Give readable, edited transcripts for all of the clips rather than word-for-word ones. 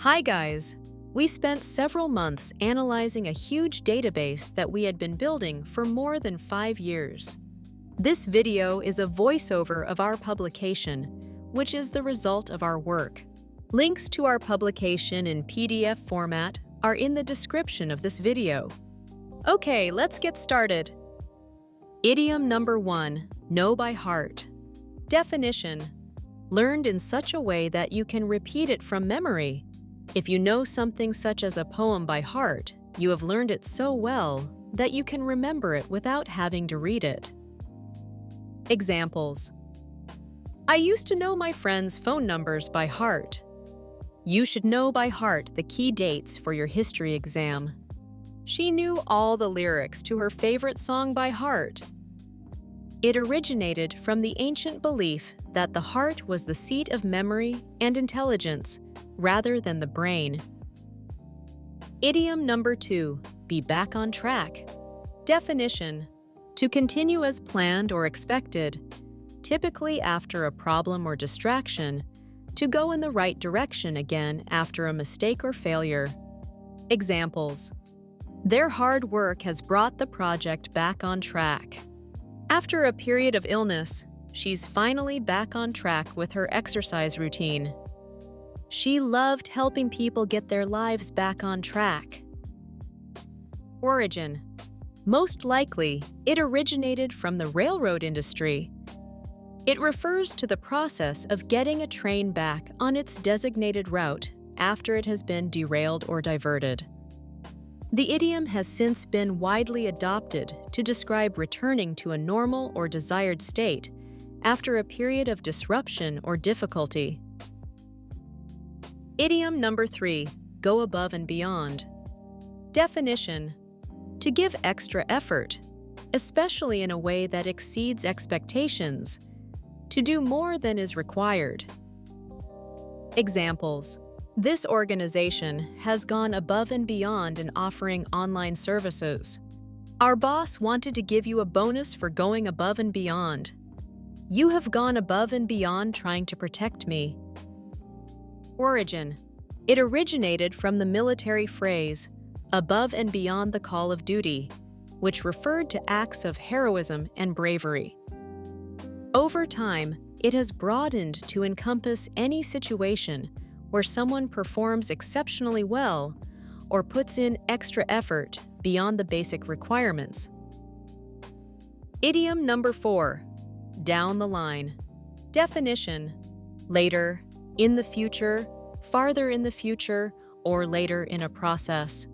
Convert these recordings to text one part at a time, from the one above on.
Hi guys! We spent several months analyzing a huge database that we had been building for more than 5 years. This video is a voiceover of our publication, which is the result of our work. Links to our publication in PDF format are in the description of this video. Okay, let's get started. Idiom number 1, know by heart. Definition: learned in such a way that you can repeat it from memory. If you know something such as a poem by heart, you have learned it so well that you can remember it without having to read it. Examples: I used to know my friends' phone numbers by heart. You should know by heart the key dates for your history exam. She knew all the lyrics to her favorite song by heart. It originated from the ancient belief that the heart was the seat of memory and intelligence, rather than the brain. Idiom number 2, be back on track. Definition: to continue as planned or expected, typically after a problem or distraction, to go in the right direction again after a mistake or failure. Examples: their hard work has brought the project back on track. After a period of illness, she's finally back on track with her exercise routine. She loved helping people get their lives back on track. Origin: most likely, it originated from the railroad industry. It refers to the process of getting a train back on its designated route after it has been derailed or diverted. The idiom has since been widely adopted to describe returning to a normal or desired state after a period of disruption or difficulty. Idiom number 3, go above and beyond. Definition: to give extra effort, especially in a way that exceeds expectations, to do more than is required. Examples: this organization has gone above and beyond in offering online services. Our boss wanted to give you a bonus for going above and beyond. You have gone above and beyond trying to protect me. Origin: it originated from the military phrase, above and beyond the call of duty, which referred to acts of heroism and bravery. Over time, it has broadened to encompass any situation where someone performs exceptionally well or puts in extra effort beyond the basic requirements. Idiom number 4, down the line. Definition: later, in the future, farther in the future, or later in a process.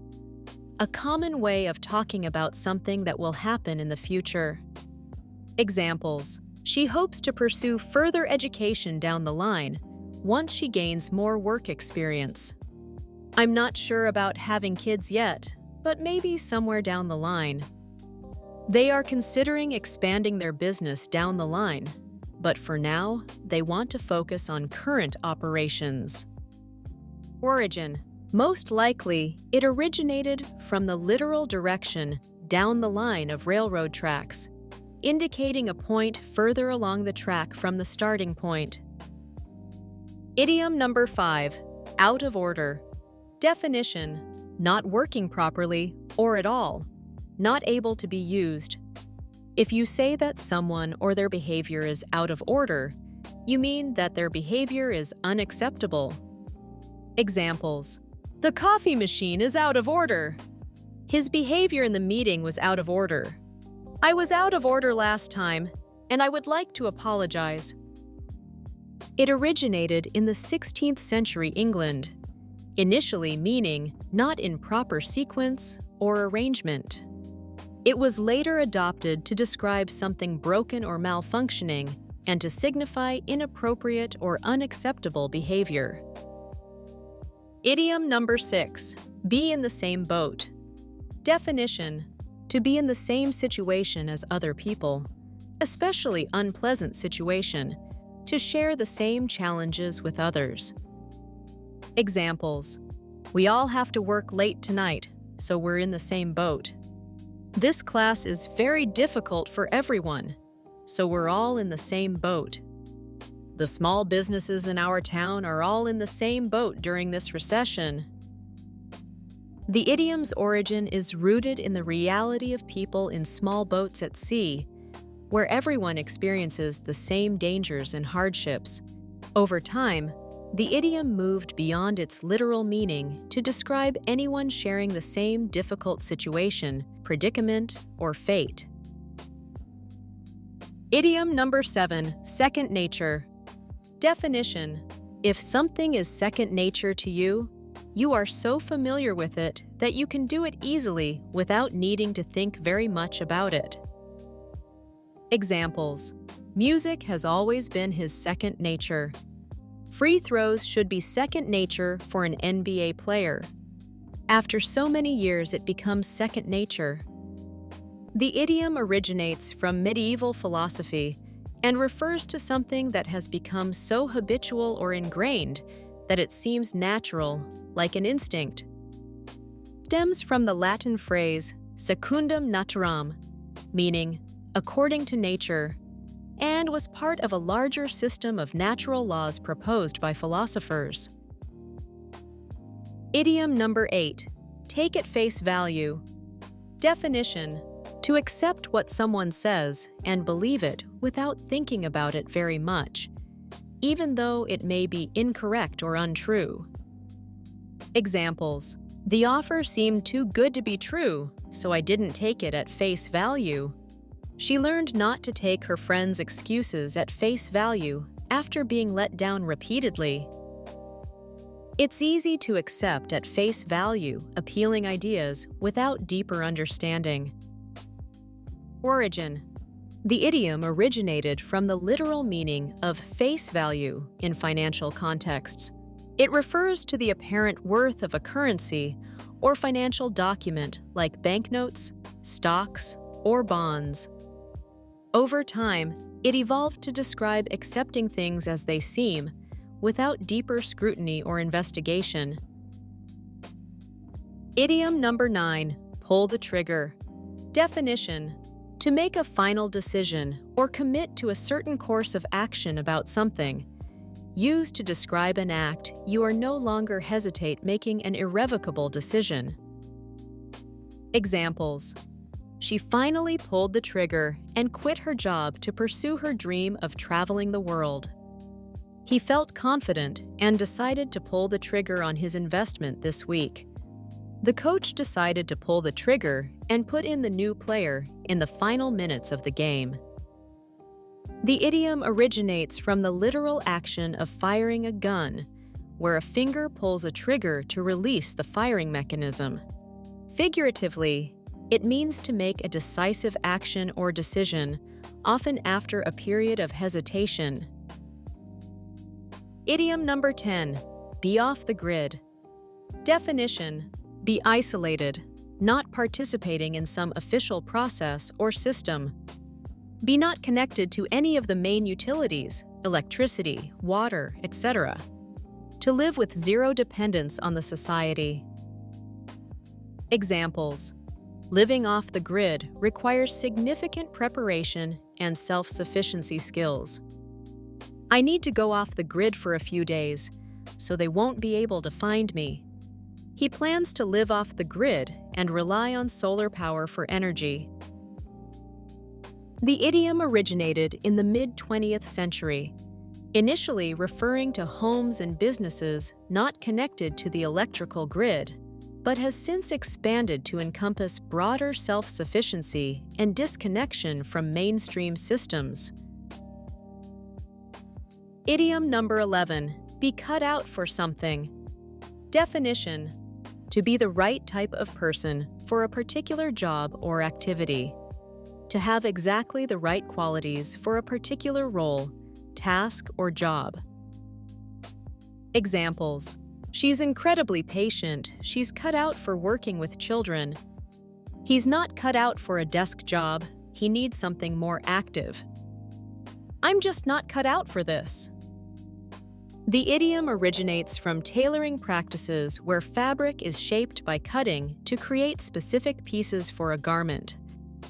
A common way of talking about something that will happen in the future. Examples: she hopes to pursue further education down the line once she gains more work experience. I'm not sure about having kids yet, but maybe somewhere down the line. They are considering expanding their business down the line, but for now, they want to focus on current operations. Origin: most likely, it originated from the literal direction down the line of railroad tracks, indicating a point further along the track from the starting point. Idiom number 5, out of order. Definition: not working properly or at all, not able to be used. If you say that someone or their behavior is out of order, you mean that their behavior is unacceptable. Examples: the coffee machine is out of order. His behavior in the meeting was out of order. I was out of order last time, and I would like to apologize. It originated in the 16th century England, initially meaning not in proper sequence or arrangement. It was later adopted to describe something broken or malfunctioning and to signify inappropriate or unacceptable behavior. Idiom number 6, be in the same boat. Definition: to be in the same situation as other people, especially unpleasant situation, to share the same challenges with others. Examples: we all have to work late tonight, so we're in the same boat. This class is very difficult for everyone, so we're all in the same boat. The small businesses in our town are all in the same boat during this recession. The idiom's origin is rooted in the reality of people in small boats at sea, where everyone experiences the same dangers and hardships. Over time, the idiom moved beyond its literal meaning to describe anyone sharing the same difficult situation, predicament, or fate. Idiom number 7, second nature. Definition: if something is second nature to you, you are so familiar with it that you can do it easily without needing to think very much about it. Examples: music has always been his second nature. Free throws should be second nature for an NBA player. After so many years, it becomes second nature. The idiom originates from medieval philosophy and refers to something that has become so habitual or ingrained that it seems natural, like an instinct. It stems from the Latin phrase secundum naturam, meaning according to nature, and was part of a larger system of natural laws proposed by philosophers. Idiom number 8, take at face value. Definition: to accept what someone says and believe it without thinking about it very much, even though it may be incorrect or untrue. Examples: the offer seemed too good to be true, so I didn't take it at face value. She learned not to take her friend's excuses at face value after being let down repeatedly. It's easy to accept at face value appealing ideas without deeper understanding. Origin: the idiom originated from the literal meaning of face value in financial contexts. It refers to the apparent worth of a currency or financial document like banknotes, stocks, or bonds. Over time, it evolved to describe accepting things as they seem, without deeper scrutiny or investigation. Idiom number 9, pull the trigger. Definition: to make a final decision or commit to a certain course of action about something. Used to describe an act you are no longer hesitate making an irrevocable decision. Examples: she finally pulled the trigger and quit her job to pursue her dream of traveling the world. He felt confident and decided to pull the trigger on his investment this week. The coach decided to pull the trigger and put in the new player in the final minutes of the game. The idiom originates from the literal action of firing a gun, where a finger pulls a trigger to release the firing mechanism. Figuratively, it means to make a decisive action or decision, often after a period of hesitation. Idiom number 10, be off the grid. Definition: be isolated, not participating in some official process or system. Be not connected to any of the main utilities, electricity, water, etc. To live with zero dependence on the society. Examples: living off the grid requires significant preparation and self-sufficiency skills. I need to go off the grid for a few days, so they won't be able to find me. He plans to live off the grid and rely on solar power for energy. The idiom originated in the mid-20th century, initially referring to homes and businesses not connected to the electrical grid, but has since expanded to encompass broader self-sufficiency and disconnection from mainstream systems. Idiom number 11, be cut out for something. Definition: to be the right type of person for a particular job or activity. To have exactly the right qualities for a particular role, task, or job. Examples: she's incredibly patient, she's cut out for working with children. He's not cut out for a desk job, he needs something more active. I'm just not cut out for this. The idiom originates from tailoring practices where fabric is shaped by cutting to create specific pieces for a garment.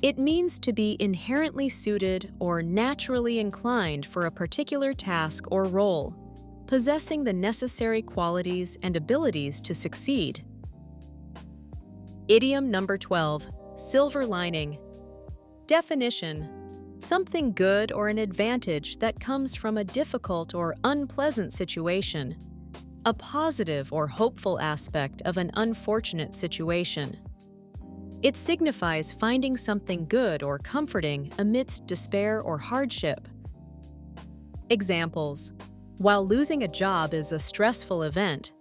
It means to be inherently suited or naturally inclined for a particular task or role, possessing the necessary qualities and abilities to succeed. Idiom number 12, silver lining. Definition: something good or an advantage that comes from a difficult or unpleasant situation, a positive or hopeful aspect of an unfortunate situation. It signifies finding something good or comforting amidst despair or hardship. Examples: while losing a job is a stressful event,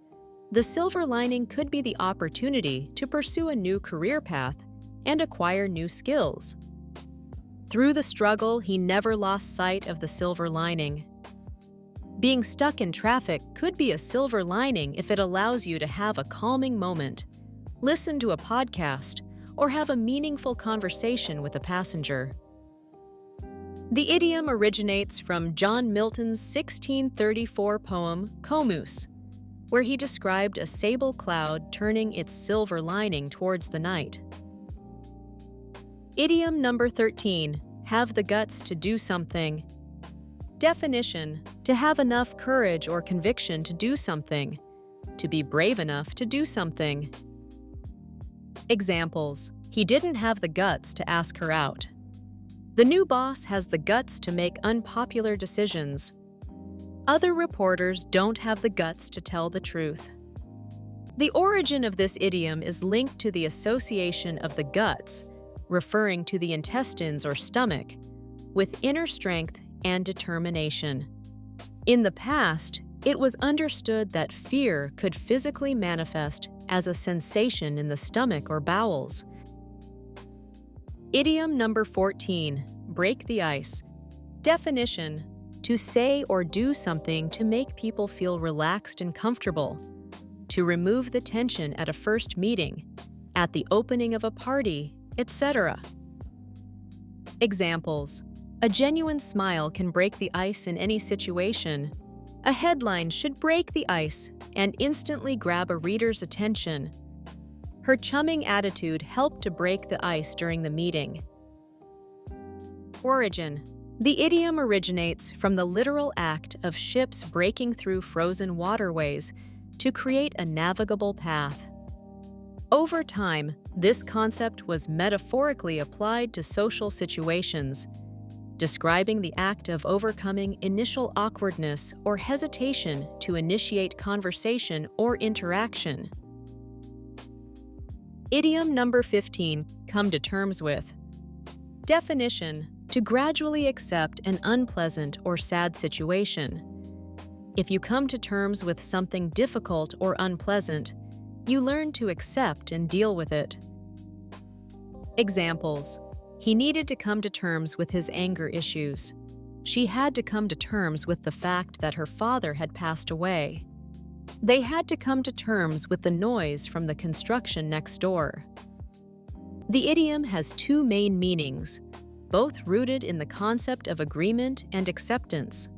the silver lining could be the opportunity to pursue a new career path and acquire new skills. Through the struggle, he never lost sight of the silver lining. Being stuck in traffic could be a silver lining if it allows you to have a calming moment, listen to a podcast, or have a meaningful conversation with a passenger. The idiom originates from John Milton's 1634 poem, Comus, where he described a sable cloud turning its silver lining towards the night. Idiom number 13, have the guts to do something. Definition: to have enough courage or conviction to do something, to be brave enough to do something. Examples: he didn't have the guts to ask her out. The new boss has the guts to make unpopular decisions. Other reporters don't have the guts to tell the truth. The origin of this idiom is linked to the association of the guts, referring to the intestines or stomach, with inner strength and determination. In the past, it was understood that fear could physically manifest as a sensation in the stomach or bowels. Idiom number 14, break the ice. Definition: to say or do something to make people feel relaxed and comfortable, to remove the tension at a first meeting, at the opening of a party, etc. Examples: a genuine smile can break the ice in any situation. A headline should break the ice and instantly grab a reader's attention. Her chumming attitude helped to break the ice during the meeting. Origin: the idiom originates from the literal act of ships breaking through frozen waterways to create a navigable path. Over time, this concept was metaphorically applied to social situations, describing the act of overcoming initial awkwardness or hesitation to initiate conversation or interaction. Idiom number 15, come to terms with. Definition: to gradually accept an unpleasant or sad situation. If you come to terms with something difficult or unpleasant, you learn to accept and deal with it. Examples: he needed to come to terms with his anger issues. She had to come to terms with the fact that her father had passed away. They had to come to terms with the noise from the construction next door. The idiom has two main meanings, both rooted in the concept of agreement and acceptance.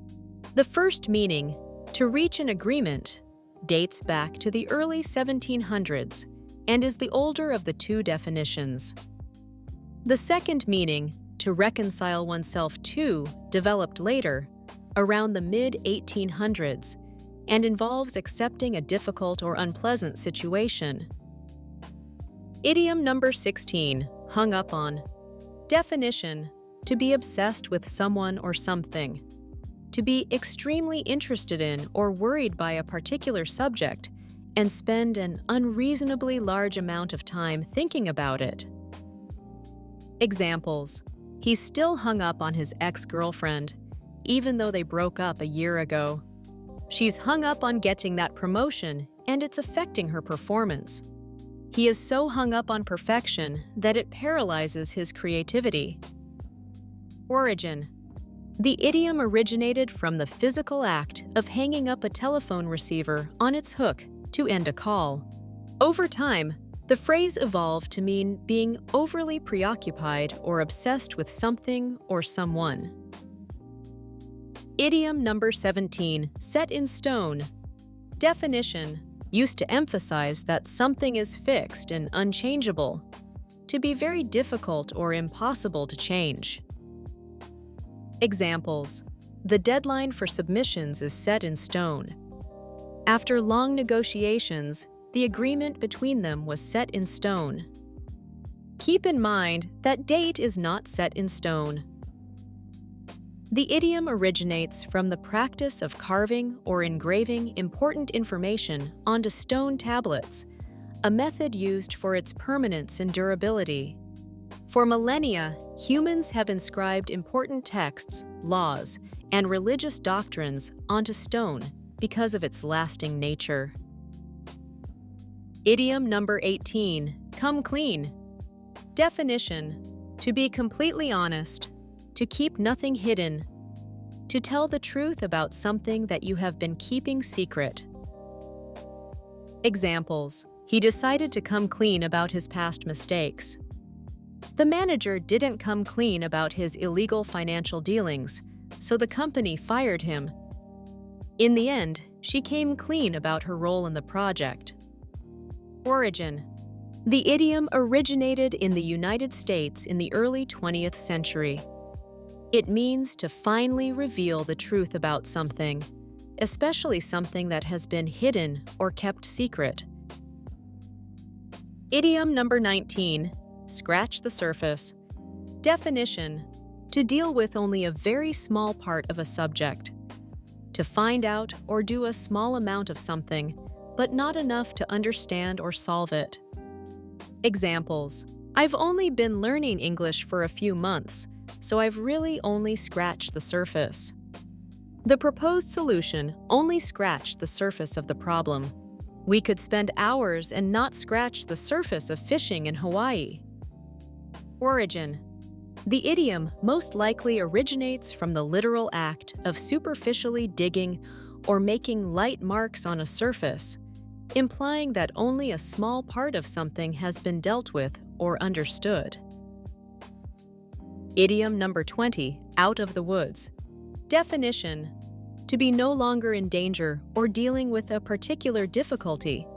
The first meaning, to reach an agreement, dates back to the early 1700s and is the older of the two definitions. The second meaning, to reconcile oneself to, developed later, around the mid-1800s, and involves accepting a difficult or unpleasant situation. Idiom number 16, hung up on. Definition: to be obsessed with someone or something. To be extremely interested in or worried by a particular subject and spend an unreasonably large amount of time thinking about it. Examples: he's still hung up on his ex-girlfriend, even though they broke up a year ago. She's hung up on getting that promotion and it's affecting her performance. He is so hung up on perfection that it paralyzes his creativity. Origin: the idiom originated from the physical act of hanging up a telephone receiver on its hook to end a call. Over time, the phrase evolved to mean being overly preoccupied or obsessed with something or someone. Idiom number 17, set in stone. Definition: used to emphasize that something is fixed and unchangeable. to be very difficult or impossible to change. Examples: the deadline for submissions is set in stone. After long negotiations, the agreement between them was set in stone. Keep in mind that date is not set in stone. The idiom originates from the practice of carving or engraving important information onto stone tablets, a method used for its permanence and durability. For millennia, humans have inscribed important texts, laws, and religious doctrines onto stone because of its lasting nature. Idiom number 18, come clean. Definition: to be completely honest, to keep nothing hidden, to tell the truth about something that you have been keeping secret. Examples: he decided to come clean about his past mistakes. The manager didn't come clean about his illegal financial dealings, so the company fired him. In the end, she came clean about her role in the project. Origin: the idiom originated in the United States in the early 20th century. It means to finally reveal the truth about something, especially something that has been hidden or kept secret. Idiom number 19, scratch the surface. Definition: to deal with only a very small part of a subject. To find out or do a small amount of something, but not enough to understand or solve it. Examples: I've only been learning English for a few months, so I've really only scratched the surface. The proposed solution only scratched the surface of the problem. We could spend hours and not scratch the surface of fishing in Hawaii. Origin: the idiom most likely originates from the literal act of superficially digging or making light marks on a surface, implying that only a small part of something has been dealt with or understood. Idiom number 20, out of the woods. Definition: to be no longer in danger or dealing with a particular difficulty.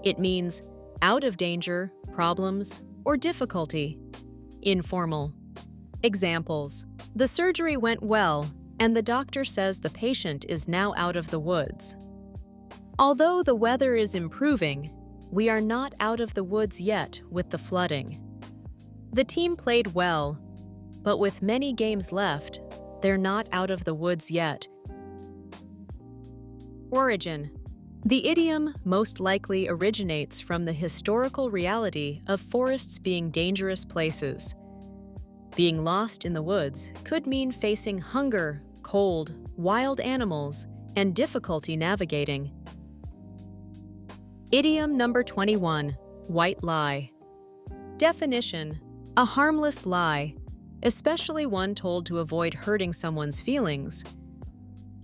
It means out of danger, problems, or difficulty. Informal. Examples: the surgery went well, and the doctor says the patient is now out of the woods. Although the weather is improving, we are not out of the woods yet with the flooding. The team played well, but with many games left, they're not out of the woods yet. Origin: the idiom most likely originates from the historical reality of forests being dangerous places. Being lost in the woods could mean facing hunger, cold, wild animals, and difficulty navigating. Idiom number 21, white lie. Definition: a harmless lie, especially one told to avoid hurting someone's feelings.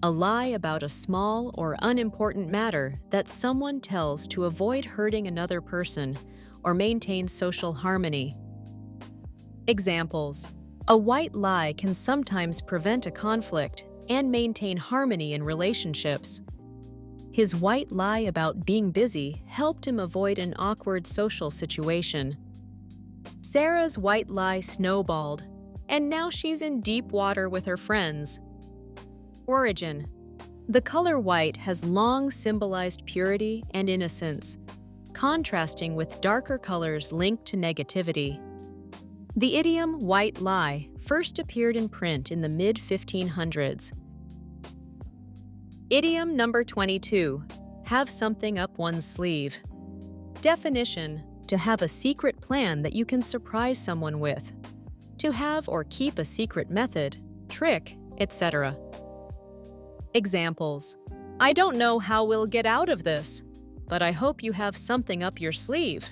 A lie about a small or unimportant matter that someone tells to avoid hurting another person or maintain social harmony. Examples: a white lie can sometimes prevent a conflict and maintain harmony in relationships. His white lie about being busy helped him avoid an awkward social situation. Sarah's white lie snowballed, and now she's in deep water with her friends. Origin: the color white has long symbolized purity and innocence, contrasting with darker colors linked to negativity. The idiom white lie first appeared in print in the mid-1500s. Idiom number 22, have something up one's sleeve. Definition: to have a secret plan that you can surprise someone with. To have or keep a secret method, trick, etc. Examples: I don't know how we'll get out of this, but I hope you have something up your sleeve.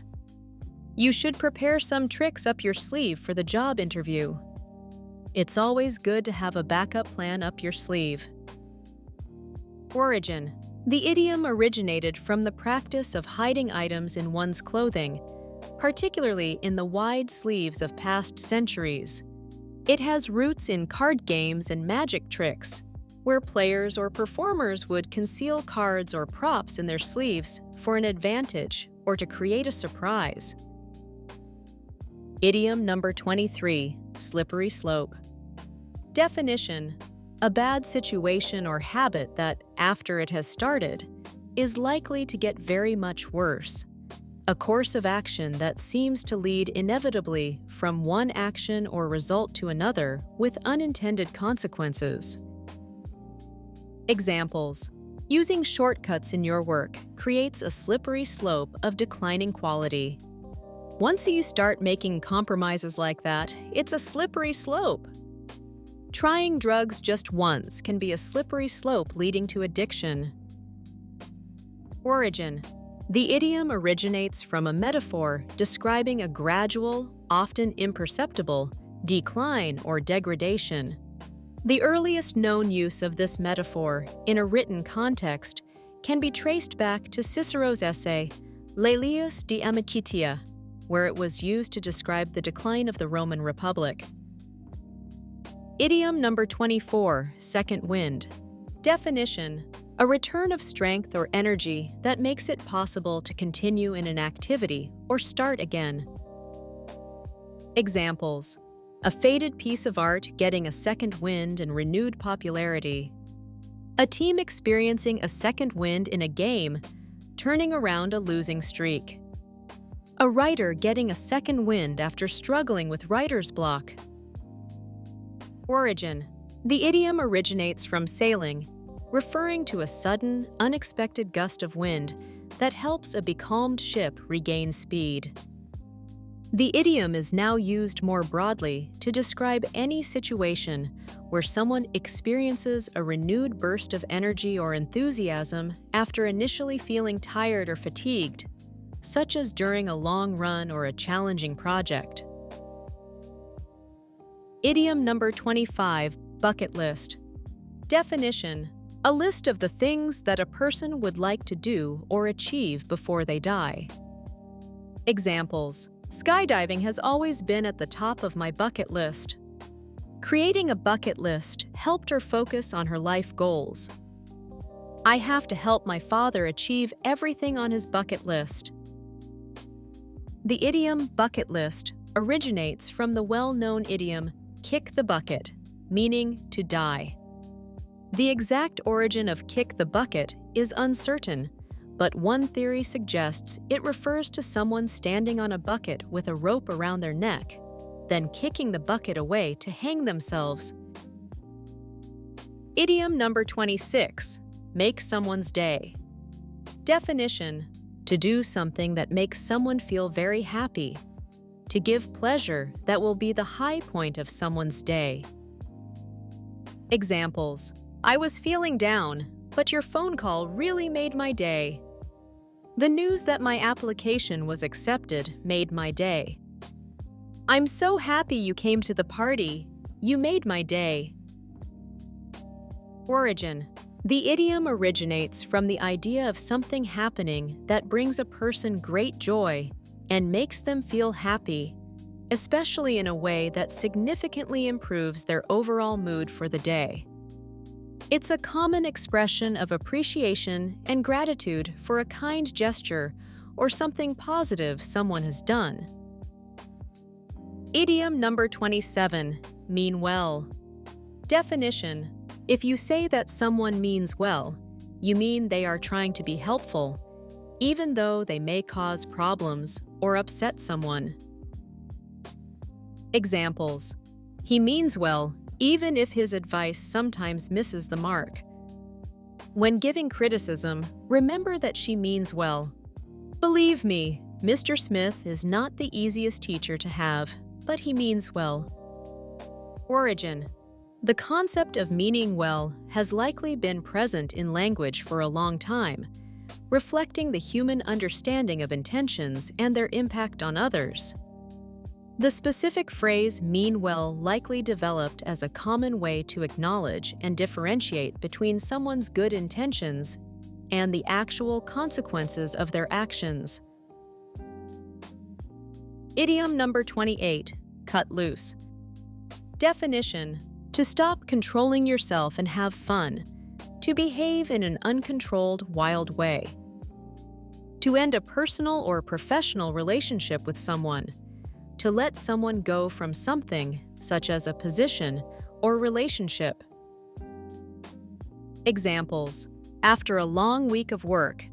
You should prepare some tricks up your sleeve for the job interview. It's always good to have a backup plan up your sleeve. Origin: the idiom originated from the practice of hiding items in one's clothing, particularly in the wide sleeves of past centuries. It has roots in card games and magic tricks, where players or performers would conceal cards or props in their sleeves for an advantage or to create a surprise. Idiom number 23, slippery slope. Definition: a bad situation or habit that, after it has started, is likely to get very much worse. A course of action that seems to lead inevitably from one action or result to another with unintended consequences. Examples: using shortcuts in your work creates a slippery slope of declining quality. Once you start making compromises like that, it's a slippery slope. Trying drugs just once can be a slippery slope leading to addiction. Origin: the idiom originates from a metaphor describing a gradual, often imperceptible, decline or degradation. The earliest known use of this metaphor in a written context can be traced back to Cicero's essay, Laelius de Amicitia, where it was used to describe the decline of the Roman Republic. Idiom number 24, second wind. Definition: a return of strength or energy that makes it possible to continue in an activity or start again. Examples: a faded piece of art getting a second wind and renewed popularity. A team experiencing a second wind in a game, turning around a losing streak. A writer getting a second wind after struggling with writer's block. Origin: the idiom originates from sailing, referring to a sudden, unexpected gust of wind that helps a becalmed ship regain speed. The idiom is now used more broadly to describe any situation where someone experiences a renewed burst of energy or enthusiasm after initially feeling tired or fatigued, such as during a long run or a challenging project. Idiom number 25, bucket list. Definition: a list of the things that a person would like to do or achieve before they die. Examples: skydiving has always been at the top of my bucket list. Creating a bucket list helped her focus on her life goals. I have to help my father achieve everything on his bucket list. The idiom bucket list originates from the well-known idiom kick the bucket, meaning to die. The exact origin of kick the bucket is uncertain, but one theory suggests it refers to someone standing on a bucket with a rope around their neck, then kicking the bucket away to hang themselves. Idiom number 26, make someone's day. Definition: to do something that makes someone feel very happy. To give pleasure that will be the high point of someone's day. Examples: I was feeling down, but your phone call really made my day. The news that my application was accepted made my day. I'm so happy you came to the party. You made my day. Origin: the idiom originates from the idea of something happening that brings a person great joy and makes them feel happy, especially in a way that significantly improves their overall mood for the day. It's a common expression of appreciation and gratitude for a kind gesture or something positive someone has done. Idiom number 27, mean well. Definition: if you say that someone means well, you mean they are trying to be helpful, even though they may cause problems or upset someone. Examples: he means well, even if his advice sometimes misses the mark. When giving criticism, remember that she means well. Believe me, Mr. Smith is not the easiest teacher to have, but he means well. Origin: the concept of meaning well has likely been present in language for a long time, reflecting the human understanding of intentions and their impact on others. The specific phrase mean well likely developed as a common way to acknowledge and differentiate between someone's good intentions and the actual consequences of their actions. Idiom number 28, cut loose. Definition: to stop controlling yourself and have fun, to behave in an uncontrolled, wild way. To end a personal or professional relationship with someone, to let someone go from something, such as a position or relationship. Examples: after a long week of work,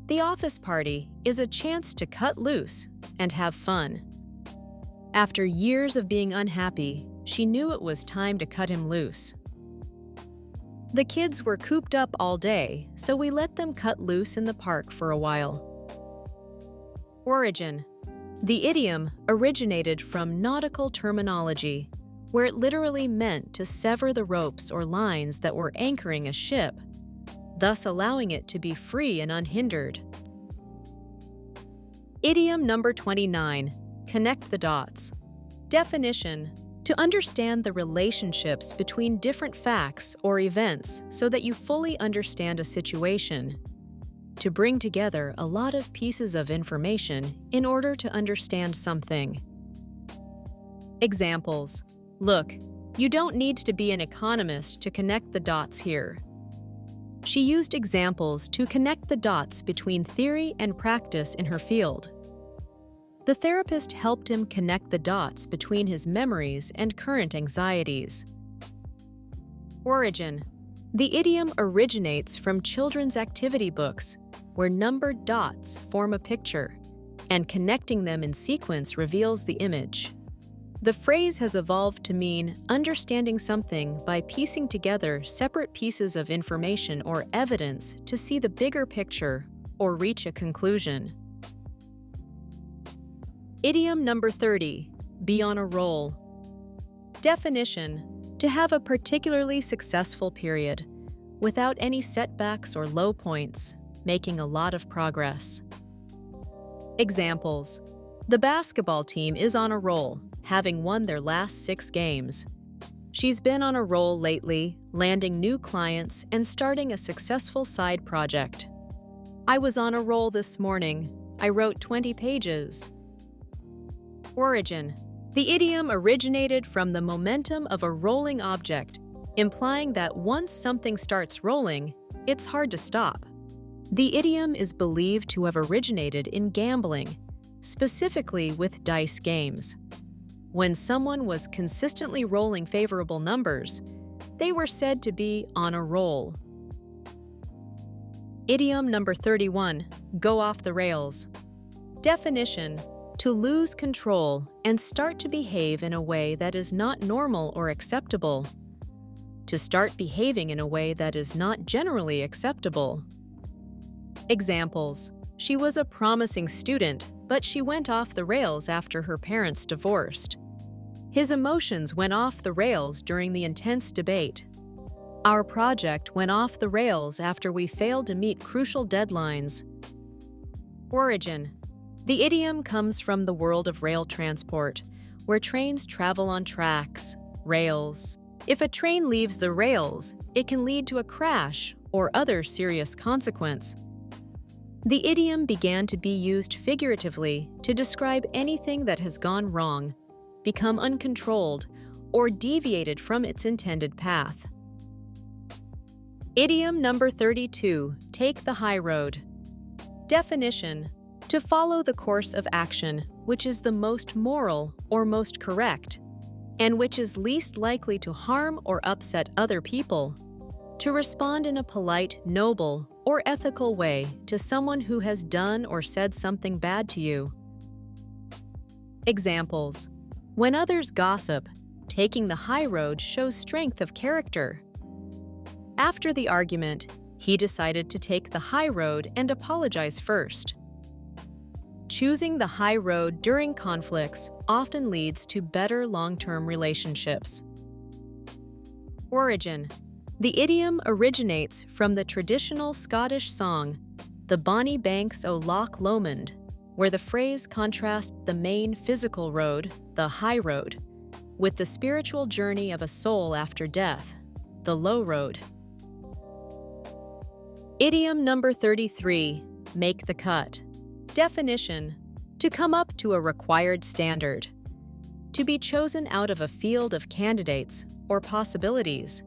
the office party is a chance to cut loose and have fun. After years of being unhappy, she knew it was time to cut him loose. The kids were cooped up all day, so we let them cut loose in the park for a while. Origin: the idiom originated from nautical terminology, where it literally meant to sever the ropes or lines that were anchoring a ship, thus allowing it to be free and unhindered. Idiom number 29, connect the dots. Definition: to understand the relationships between different facts or events so that you fully understand a situation. To bring together a lot of pieces of information in order to understand something. Examples: look, you don't need to be an economist to connect the dots here. She used examples to connect the dots between theory and practice in her field. The therapist helped him connect the dots between his memories and current anxieties. Origin: the idiom originates from children's activity books, where numbered dots form a picture, and connecting them in sequence reveals the image. The phrase has evolved to mean understanding something by piecing together separate pieces of information or evidence to see the bigger picture or reach a conclusion. Idiom number 30, be on a roll. Definition: to have a particularly successful period, without any setbacks or low points, making a lot of progress. Examples: the basketball team is on a roll, having won their last 6 games. She's been on a roll lately, landing new clients and starting a successful side project. I was on a roll this morning. I wrote 20 pages. Origin: the idiom originated from the momentum of a rolling object, implying that once something starts rolling, it's hard to stop. The idiom is believed to have originated in gambling, specifically with dice games. When someone was consistently rolling favorable numbers, they were said to be on a roll. Idiom number 31, go off the rails. Definition: to lose control and start to behave in a way that is not normal or acceptable. To start behaving in a way that is not generally acceptable. Examples: she was a promising student, but she went off the rails after her parents divorced. His emotions went off the rails during the intense debate. Our project went off the rails after we failed to meet crucial deadlines. Origin: the idiom comes from the world of rail transport, where trains travel on tracks, rails. If a train leaves the rails, it can lead to a crash or other serious consequence. The idiom began to be used figuratively to describe anything that has gone wrong, become uncontrolled, or deviated from its intended path. Idiom number 32, take the high road. Definition: to follow the course of action which is the most moral or most correct, and which is least likely to harm or upset other people. To respond in a polite, noble, or ethical way to someone who has done or said something bad to you. Examples: when others gossip, taking the high road shows strength of character. After the argument, he decided to take the high road and apologize first. Choosing the high road during conflicts often leads to better long-term relationships. Origin: the idiom originates from the traditional Scottish song, The Bonnie Banks o' Loch Lomond, where the phrase contrasts the main physical road, the high road, with the spiritual journey of a soul after death, the low road. Idiom number 33, make the cut. Definition: to come up to a required standard. To be chosen out of a field of candidates or possibilities.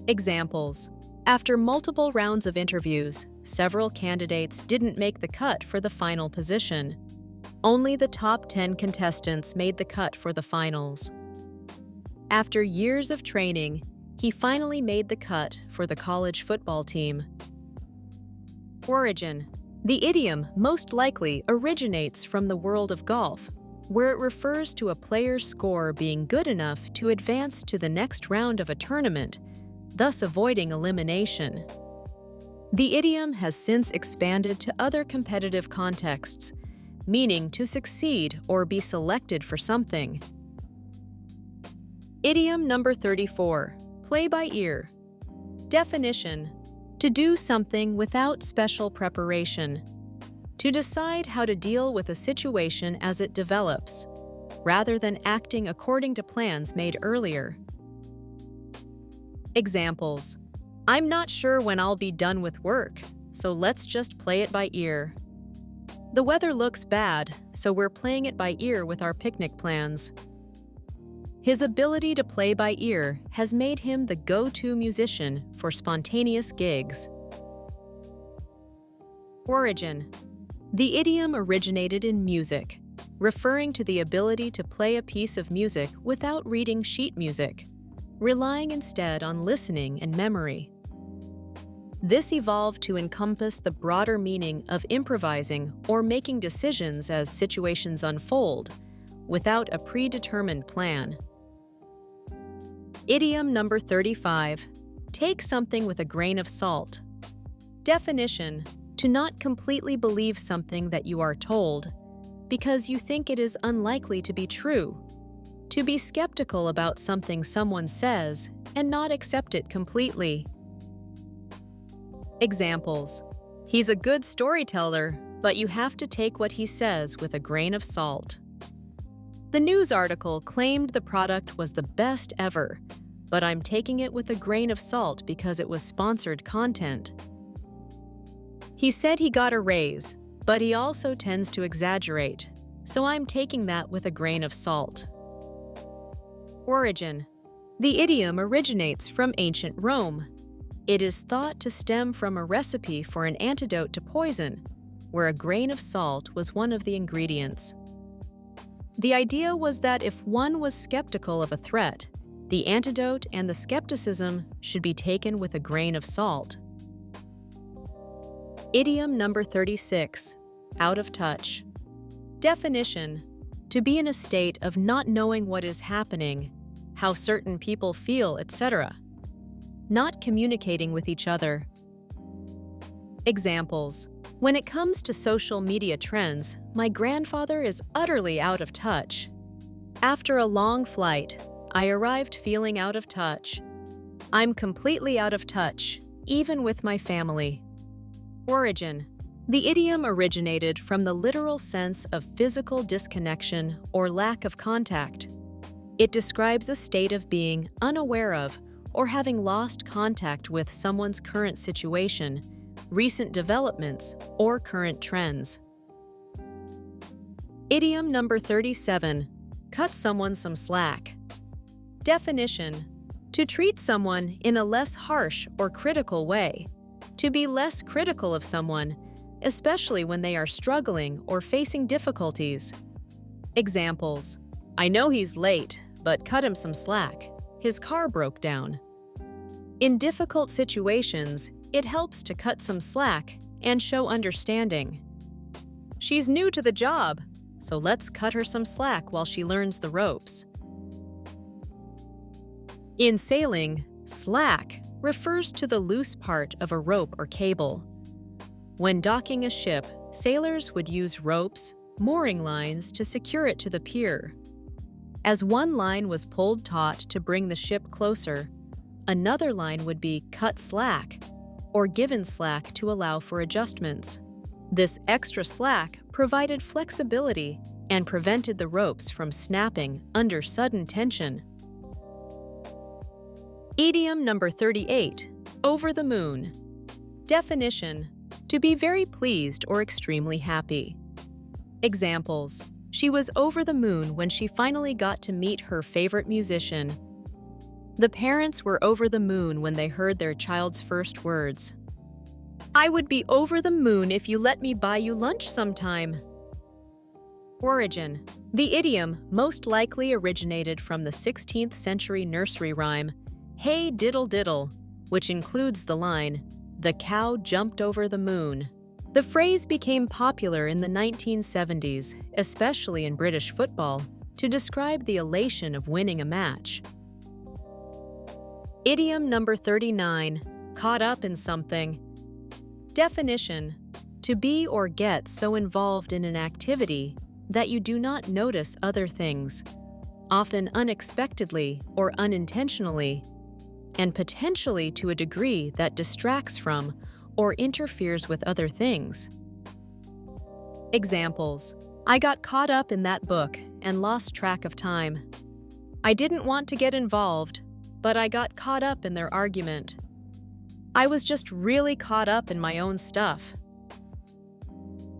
Examples: after multiple rounds of interviews, several candidates didn't make the cut for the final position. Only the top 10 contestants made the cut for the finals. After years of training, he finally made the cut for the college football team. Origin. The idiom most likely originates from the world of golf, where it refers to a player's score being good enough to advance to the next round of a tournament, thus avoiding elimination. The idiom has since expanded to other competitive contexts, meaning to succeed or be selected for something. Idiom number 34. Play by ear. Definition: to do something without special preparation. To decide how to deal with a situation as it develops, rather than acting according to plans made earlier. Examples: I'm not sure when I'll be done with work, so let's just play it by ear. The weather looks bad, so we're playing it by ear with our picnic plans. His ability to play by ear has made him the go-to musician for spontaneous gigs. Origin. The idiom originated in music, referring to the ability to play a piece of music without reading sheet music, relying instead on listening and memory. This evolved to encompass the broader meaning of improvising or making decisions as situations unfold, without a predetermined plan. Idiom number 35. Take something with a grain of salt. Definition: to not completely believe something that you are told, because you think it is unlikely to be true. To be skeptical about something someone says and not accept it completely. Examples: he's a good storyteller, but you have to take what he says with a grain of salt. The news article claimed the product was the best ever, but I'm taking it with a grain of salt because it was sponsored content. He said he got a raise, but he also tends to exaggerate, so I'm taking that with a grain of salt. Origin. The idiom originates from ancient Rome. It is thought to stem from a recipe for an antidote to poison, where a grain of salt was one of the ingredients. The idea was that if one was skeptical of a threat, the antidote and the skepticism should be taken with a grain of salt. Idiom number 36. Out of touch. Definition: to be in a state of not knowing what is happening, how certain people feel, etc. Not communicating with each other. Examples: when it comes to social media trends, my grandfather is utterly out of touch. After a long flight, I arrived feeling out of touch. I'm completely out of touch, even with my family. Origin. The idiom originated from the literal sense of physical disconnection or lack of contact. It describes a state of being unaware of or having lost contact with someone's current situation, recent developments, or current trends. Idiom number 37. Cut someone some slack. Definition: to treat someone in a less harsh or critical way. To be less critical of someone, especially when they are struggling or facing difficulties. Examples: I know he's late, but cut him some slack. His car broke down. In difficult situations, it helps to cut some slack and show understanding. She's new to the job, so let's cut her some slack while she learns the ropes. In sailing, slack refers to the loose part of a rope or cable. When docking a ship, sailors would use ropes, mooring lines to secure it to the pier. As one line was pulled taut to bring the ship closer, another line would be cut slack, or given slack to allow for adjustments. This extra slack provided flexibility and prevented the ropes from snapping under sudden tension. Idiom number 38. Over the moon. Definition: to be very pleased or extremely happy. Examples: she was over the moon when she finally got to meet her favorite musician. The parents were over the moon when they heard their child's first words. I would be over the moon if you let me buy you lunch sometime. Origin. The idiom most likely originated from the 16th century nursery rhyme, "Hey diddle diddle," which includes the line, "The cow jumped over the moon." The phrase became popular in the 1970s, especially in British football, to describe the elation of winning a match. Idiom number 39, caught up in something. Definition: to be or get so involved in an activity that you do not notice other things, often unexpectedly or unintentionally, and potentially to a degree that distracts from or interferes with other things. Examples: I got caught up in that book and lost track of time. I didn't want to get involved, but I got caught up in their argument. I was just really caught up in my own stuff.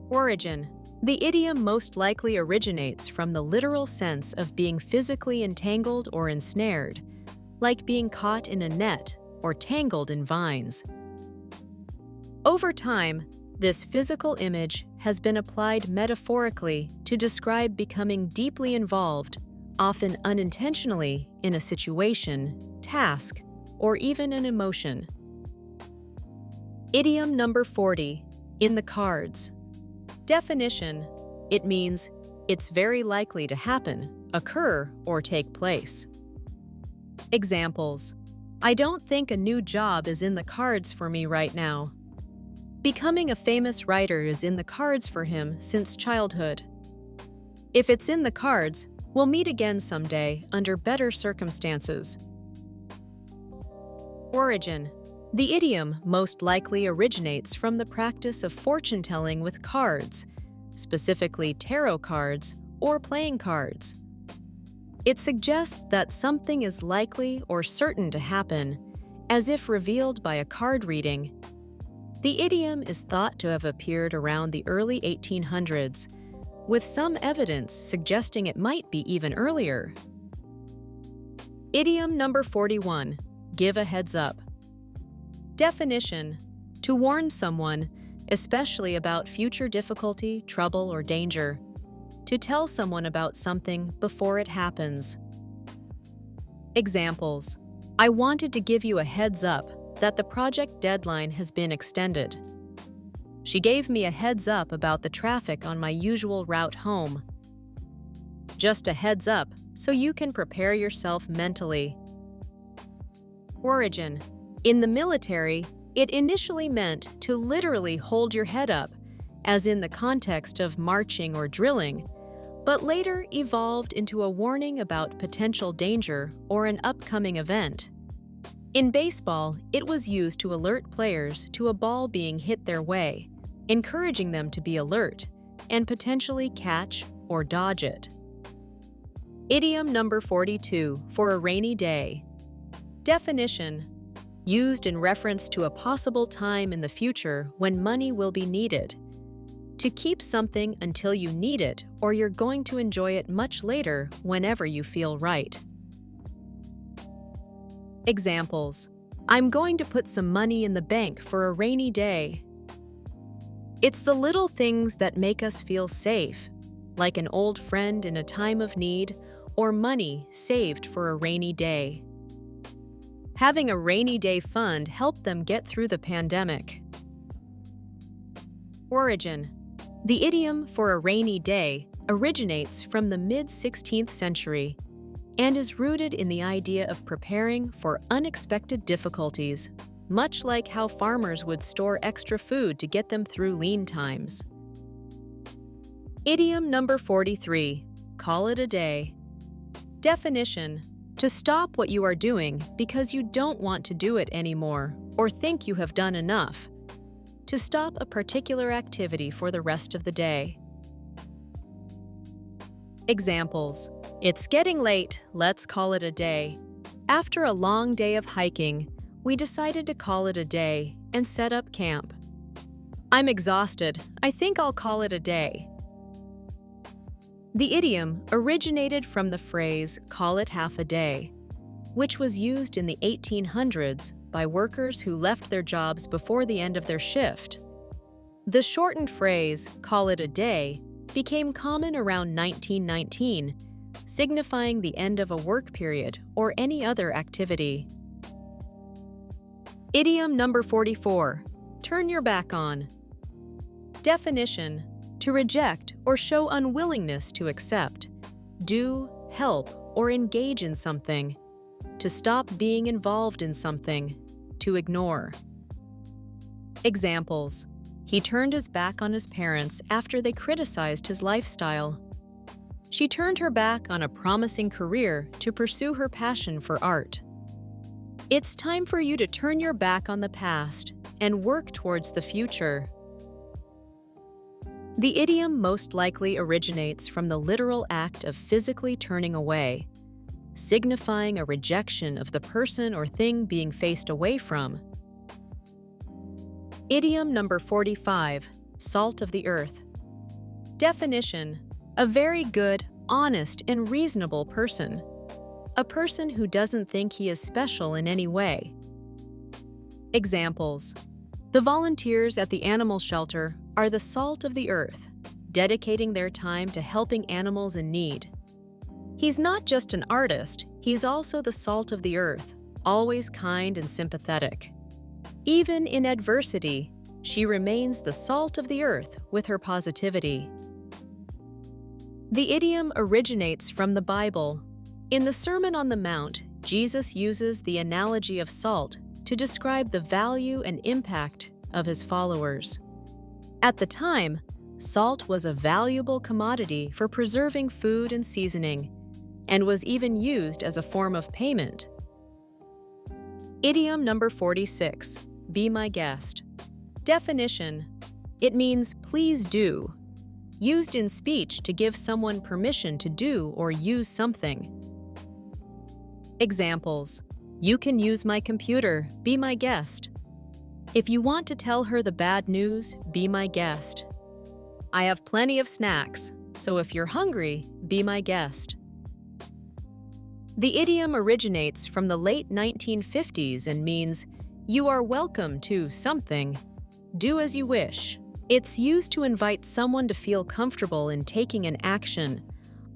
Origin. The idiom most likely originates from the literal sense of being physically entangled or ensnared, like being caught in a net or tangled in vines. Over time, this physical image has been applied metaphorically to describe becoming deeply involved, often unintentionally, in a situation, task, or even an emotion. Idiom number 40, in the cards. Definition: it means it's very likely to happen, occur, or take place. Examples: I don't think a new job is in the cards for me right now. Becoming a famous writer is in the cards for him since childhood. If it's in the cards, we'll meet again someday under better circumstances. Origin. The idiom most likely originates from the practice of fortune-telling with cards, specifically tarot cards or playing cards. It suggests that something is likely or certain to happen, as if revealed by a card reading. The idiom is thought to have appeared around the early 1800s, with some evidence suggesting it might be even earlier. Idiom number 41, give a heads up. Definition: to warn someone, especially about future difficulty, trouble, or danger. To tell someone about something before it happens. Examples: I wanted to give you a heads up that the project deadline has been extended. She gave me a heads up about the traffic on my usual route home. Just a heads up so you can prepare yourself mentally. Origin. In the military, it initially meant to literally hold your head up, as in the context of marching or drilling, but later evolved into a warning about potential danger or an upcoming event. In baseball, it was used to alert players to a ball being hit their way, encouraging them to be alert and potentially catch or dodge it. Idiom number 42, for a rainy day. Definition: used in reference to a possible time in the future when money will be needed. To keep something until you need it, or you're going to enjoy it much later whenever you feel right. Examples: I'm going to put some money in the bank for a rainy day. It's the little things that make us feel safe, like an old friend in a time of need or money saved for a rainy day. Having a rainy day fund helped them get through the pandemic. Origin. The idiom for a rainy day originates from the mid-16th century and is rooted in the idea of preparing for unexpected difficulties, much like how farmers would store extra food to get them through lean times. Idiom number 43, call it a day. Definition: to stop what you are doing because you don't want to do it anymore or think you have done enough. To stop a particular activity for the rest of the day. Examples: it's getting late, let's call it a day. After a long day of hiking, we decided to call it a day and set up camp. I'm exhausted, I think I'll call it a day. The idiom originated from the phrase, call it half a day, which was used in the 1800s by workers who left their jobs before the end of their shift. The shortened phrase, call it a day, became common around 1919, signifying the end of a work period or any other activity. Idiom number 44, turn your back on. Definition: to reject or show unwillingness to accept, do, help, or engage in something, to stop being involved in something, to ignore. Examples: he turned his back on his parents after they criticized his lifestyle. She turned her back on a promising career to pursue her passion for art. It's time for you to turn your back on the past and work towards the future. The idiom most likely originates from the literal act of physically turning away, signifying a rejection of the person or thing being faced away from. Idiom number 45, salt of the earth. Definition: a very good, honest, and reasonable person. A person who doesn't think he is special in any way. Examples: the volunteers at the animal shelter are the salt of the earth, dedicating their time to helping animals in need. He's not just an artist, he's also the salt of the earth, always kind and sympathetic. Even in adversity, she remains the salt of the earth with her positivity. The idiom originates from the Bible. In the Sermon on the Mount, Jesus uses the analogy of salt to describe the value and impact of his followers. At the time, salt was a valuable commodity for preserving food and seasoning, and was even used as a form of payment. Idiom number 46, be my guest. Definition: it means please do, used in speech to give someone permission to do or use something. Examples: you can use my computer, be my guest. If you want to tell her the bad news, be my guest. I have plenty of snacks, so if you're hungry, be my guest. The idiom originates from the late 1950s and means, you are welcome to something. Do as you wish. It's used to invite someone to feel comfortable in taking an action,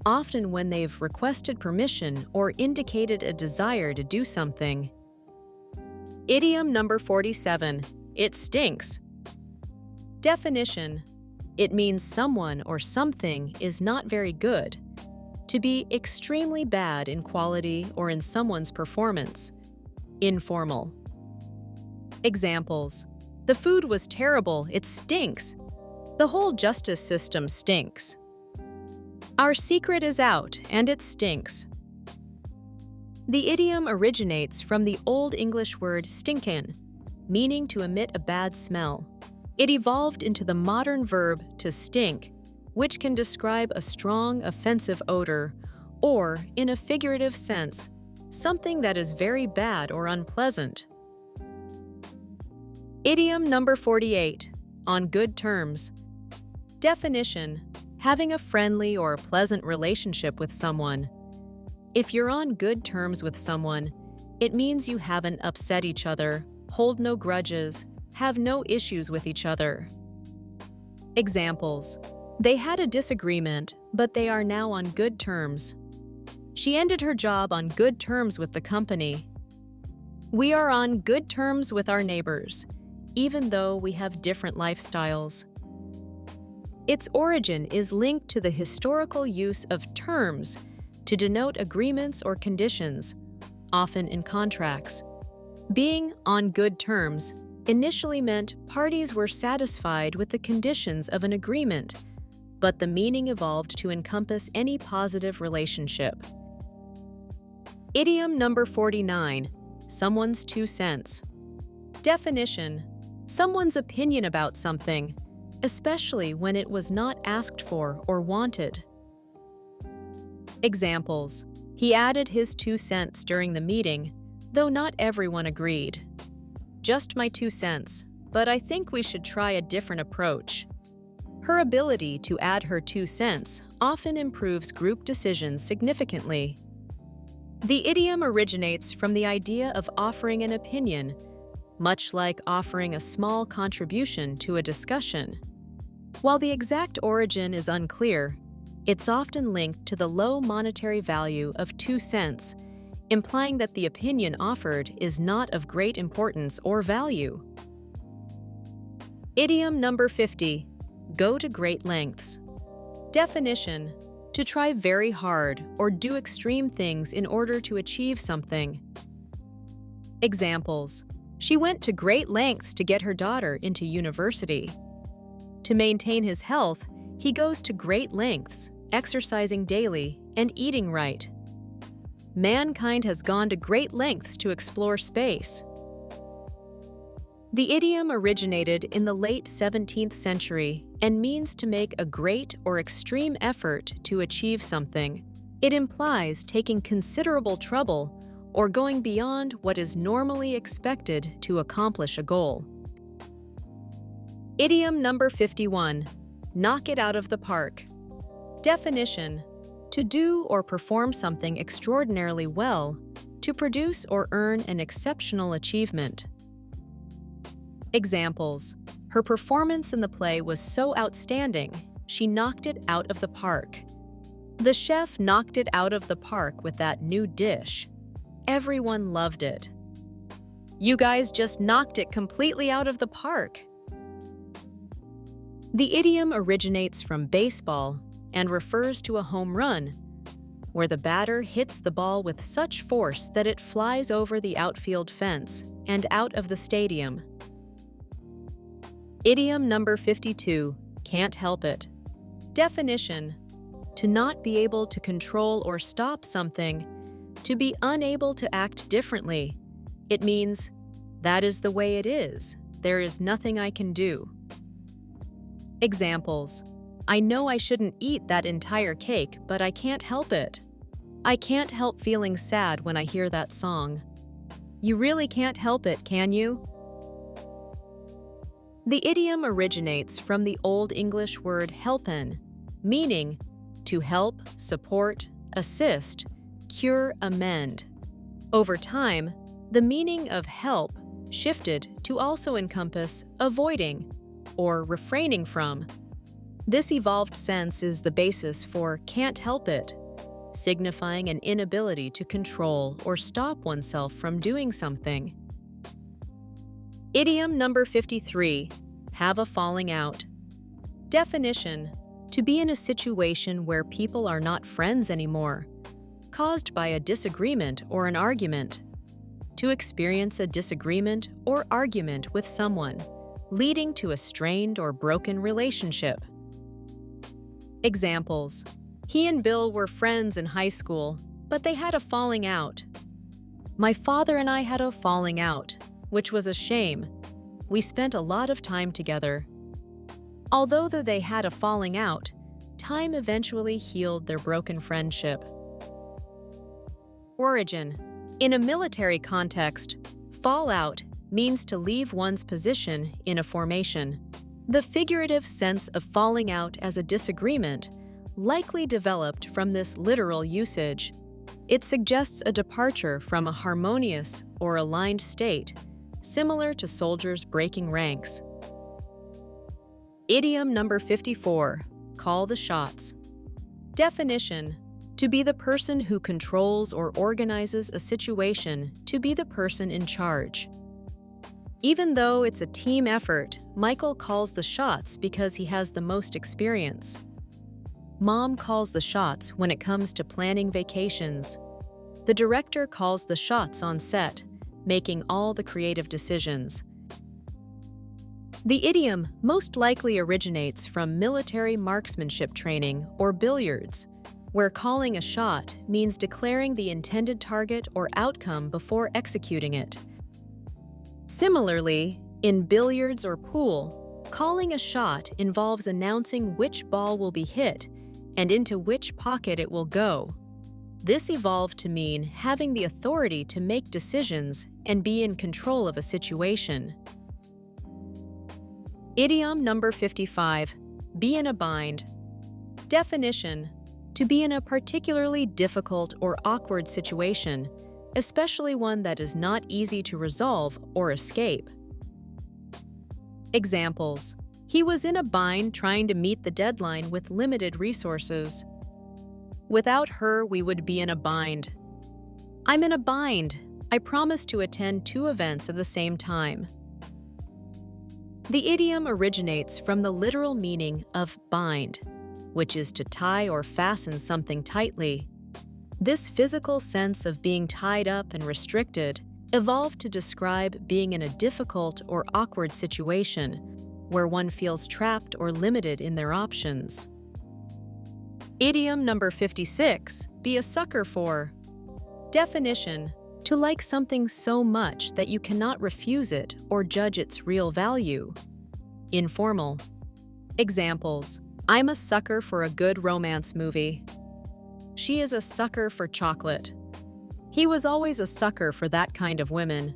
often when they've requested permission or indicated a desire to do something. Idiom number 47, it stinks. Definition: it means someone or something is not very good, to be extremely bad in quality or in someone's performance. Informal. Examples: the food was terrible, it stinks. The whole justice system stinks. Our secret is out, and it stinks. The idiom originates from the Old English word stinken, meaning to emit a bad smell. It evolved into the modern verb to stink, which can describe a strong, offensive odor, or, in a figurative sense, something that is very bad or unpleasant. Idiom number 48, on good terms. Definition: having a friendly or pleasant relationship with someone. If you're on good terms with someone, it means you haven't upset each other, hold no grudges, have no issues with each other. Examples: they had a disagreement, but they are now on good terms. She ended her job on good terms with the company. We are on good terms with our neighbors, even though we have different lifestyles. Its origin is linked to the historical use of terms to denote agreements or conditions, often in contracts. Being on good terms initially meant parties were satisfied with the conditions of an agreement, but the meaning evolved to encompass any positive relationship. Idiom number 49, someone's 2 cents. Definition: someone's opinion about something, especially when it was not asked for or wanted. Examples: he added his 2 cents during the meeting, though not everyone agreed. Just my 2 cents, but I think we should try a different approach. Her ability to add her 2 cents often improves group decisions significantly. The idiom originates from the idea of offering an opinion, much like offering a small contribution to a discussion. While the exact origin is unclear, it's often linked to the low monetary value of 2 cents, implying that the opinion offered is not of great importance or value. Idiom number 50. Go to great lengths. Definition: to try very hard or do extreme things in order to achieve something. Examples: she went to great lengths to get her daughter into university. To maintain his health, he goes to great lengths, exercising daily and eating right. Mankind has gone to great lengths to explore space. The idiom originated in the late 17th century and means to make a great or extreme effort to achieve something. It implies taking considerable trouble or going beyond what is normally expected to accomplish a goal. Idiom number 51. Knock it out of the park. Definition: to do or perform something extraordinarily well, to produce or earn an exceptional achievement. Examples: her performance in the play was so outstanding, she knocked it out of the park. The chef knocked it out of the park with that new dish. Everyone loved it. You guys just knocked it completely out of the park. The idiom originates from baseball and refers to a home run, where the batter hits the ball with such force that it flies over the outfield fence and out of the stadium. Idiom number 52. Can't help it. Definition: to not be able to control or stop something, to be unable to act differently. It means, that is the way it is, there is nothing I can do. Examples: I know I shouldn't eat that entire cake, but I can't help it. I can't help feeling sad when I hear that song. You really can't help it, can you? The idiom originates from the Old English word helpen, meaning to help, support, assist, cure, amend. Over time, the meaning of help shifted to also encompass avoiding or refraining from. This evolved sense is the basis for can't help it, signifying an inability to control or stop oneself from doing something. Idiom number 53. Have a falling out. Definition: to be in a situation where people are not friends anymore, caused by a disagreement or an argument. To experience a disagreement or argument with someone, leading to a strained or broken relationship. Examples: he and Bill were friends in high school, but they had a falling out. My father and I had a falling out, which was a shame. We spent a lot of time together. Although they had a falling out, time eventually healed their broken friendship. Origin: in a military context, fall out means to leave one's position in a formation. The figurative sense of falling out as a disagreement likely developed from this literal usage. It suggests a departure from a harmonious or aligned state, similar to soldiers breaking ranks. Idiom number 54. Call the shots. Definition: to be the person who controls or organizes a situation, to be the person in charge. Even though it's a team effort, Michael calls the shots because he has the most experience. Mom calls the shots when it comes to planning vacations. The director calls the shots on set, making all the creative decisions. The idiom most likely originates from military marksmanship training or billiards, where calling a shot means declaring the intended target or outcome before executing it. Similarly, in billiards or pool, calling a shot involves announcing which ball will be hit and into which pocket it will go. This evolved to mean having the authority to make decisions and be in control of a situation. Idiom number 55. Be in a bind. Definition: to be in a particularly difficult or awkward situation, especially one that is not easy to resolve or escape. Examples: He was in a bind trying to meet the deadline with limited resources. Without her, we would be in a bind. I'm in a bind. I promised to attend 2 events at the same time. The idiom originates from the literal meaning of bind, which is to tie or fasten something tightly. This physical sense of being tied up and restricted evolved to describe being in a difficult or awkward situation where one feels trapped or limited in their options. Idiom number 56, be a sucker for. Definition: to like something so much that you cannot refuse it or judge its real value. Informal. Examples: I'm a sucker for a good romance movie. She is a sucker for chocolate. He was always a sucker for that kind of women.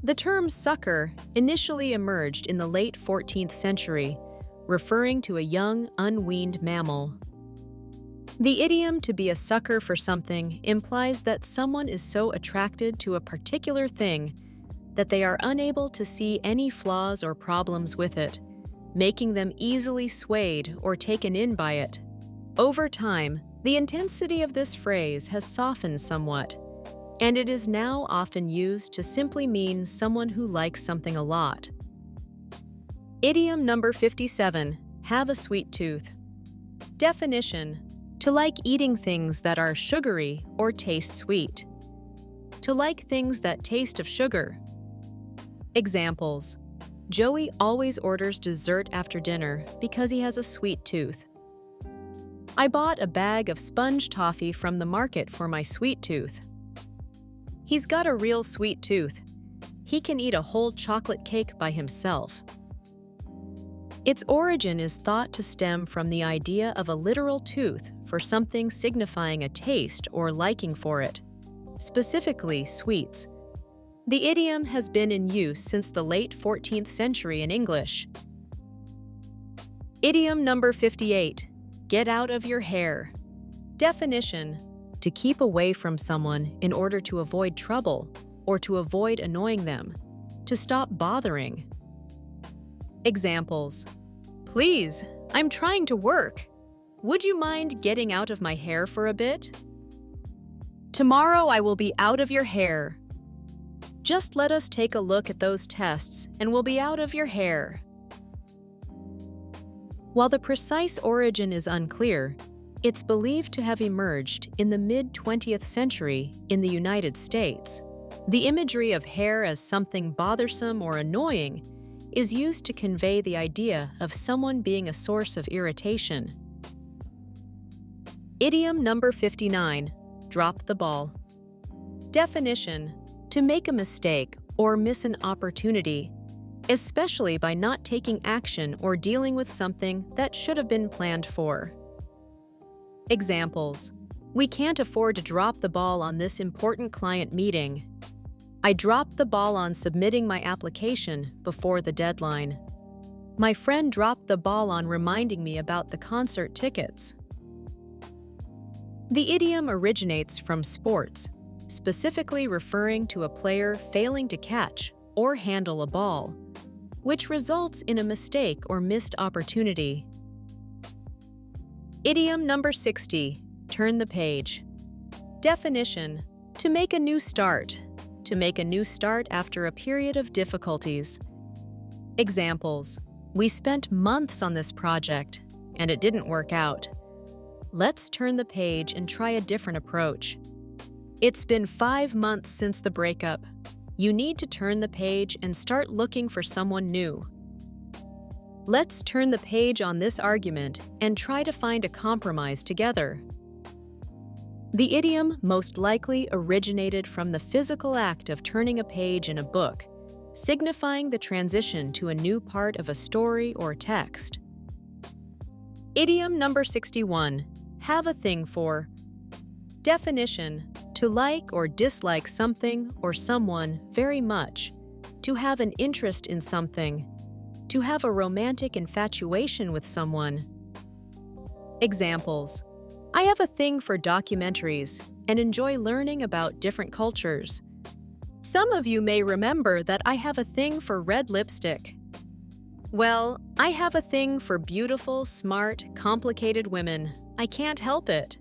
The term sucker initially emerged in the late 14th century, referring to a young, unweaned mammal. The idiom to be a sucker for something implies that someone is so attracted to a particular thing that they are unable to see any flaws or problems with it, making them easily swayed or taken in by it. Over time, the intensity of this phrase has softened somewhat, and it is now often used to simply mean someone who likes something a lot. Idiom number 57, have a sweet tooth. Definition: to like eating things that are sugary or taste sweet. To like things that taste of sugar. Examples: Joey always orders dessert after dinner because he has a sweet tooth. I bought a bag of sponge toffee from the market for my sweet tooth. He's got a real sweet tooth. He can eat a whole chocolate cake by himself. Its origin is thought to stem from the idea of a literal tooth for something signifying a taste or liking for it, specifically sweets. The idiom has been in use since the late 14th century in English. Idiom number 58, get out of your hair. Definition: to keep away from someone in order to avoid trouble or to avoid annoying them, to stop bothering. Examples: please, I'm trying to work. Would you mind getting out of my hair for a bit? Tomorrow I will be out of your hair. Just let us take a look at those tests and we'll be out of your hair. While the precise origin is unclear, it's believed to have emerged in the mid-20th century in the United States. The imagery of hair as something bothersome or annoying is used to convey the idea of someone being a source of irritation. Idiom number 59, drop the ball. Definition: to make a mistake or miss an opportunity, especially by not taking action or dealing with something that should have been planned for. Examples: we can't afford to drop the ball on this important client meeting. I dropped the ball on submitting my application before the deadline. My friend dropped the ball on reminding me about the concert tickets. The idiom originates from sports, specifically referring to a player failing to catch or handle a ball, which results in a mistake or missed opportunity. Idiom number 60, turn the page. Definition: to make a new start. To make a new start after a period of difficulties. Examples: we spent months on this project, and it didn't work out. Let's turn the page and try a different approach. It's been 5 months since the breakup. You need to turn the page and start looking for someone new. Let's turn the page on this argument and try to find a compromise together. The idiom most likely originated from the physical act of turning a page in a book, signifying the transition to a new part of a story or text. Idiom number 61, have a thing for. Definition: to like or dislike something or someone very much, to have an interest in something, to have a romantic infatuation with someone. Examples: I have a thing for documentaries and enjoy learning about different cultures. Some of you may remember that I have a thing for red lipstick. Well, I have a thing for beautiful, smart, complicated women. I can't help it.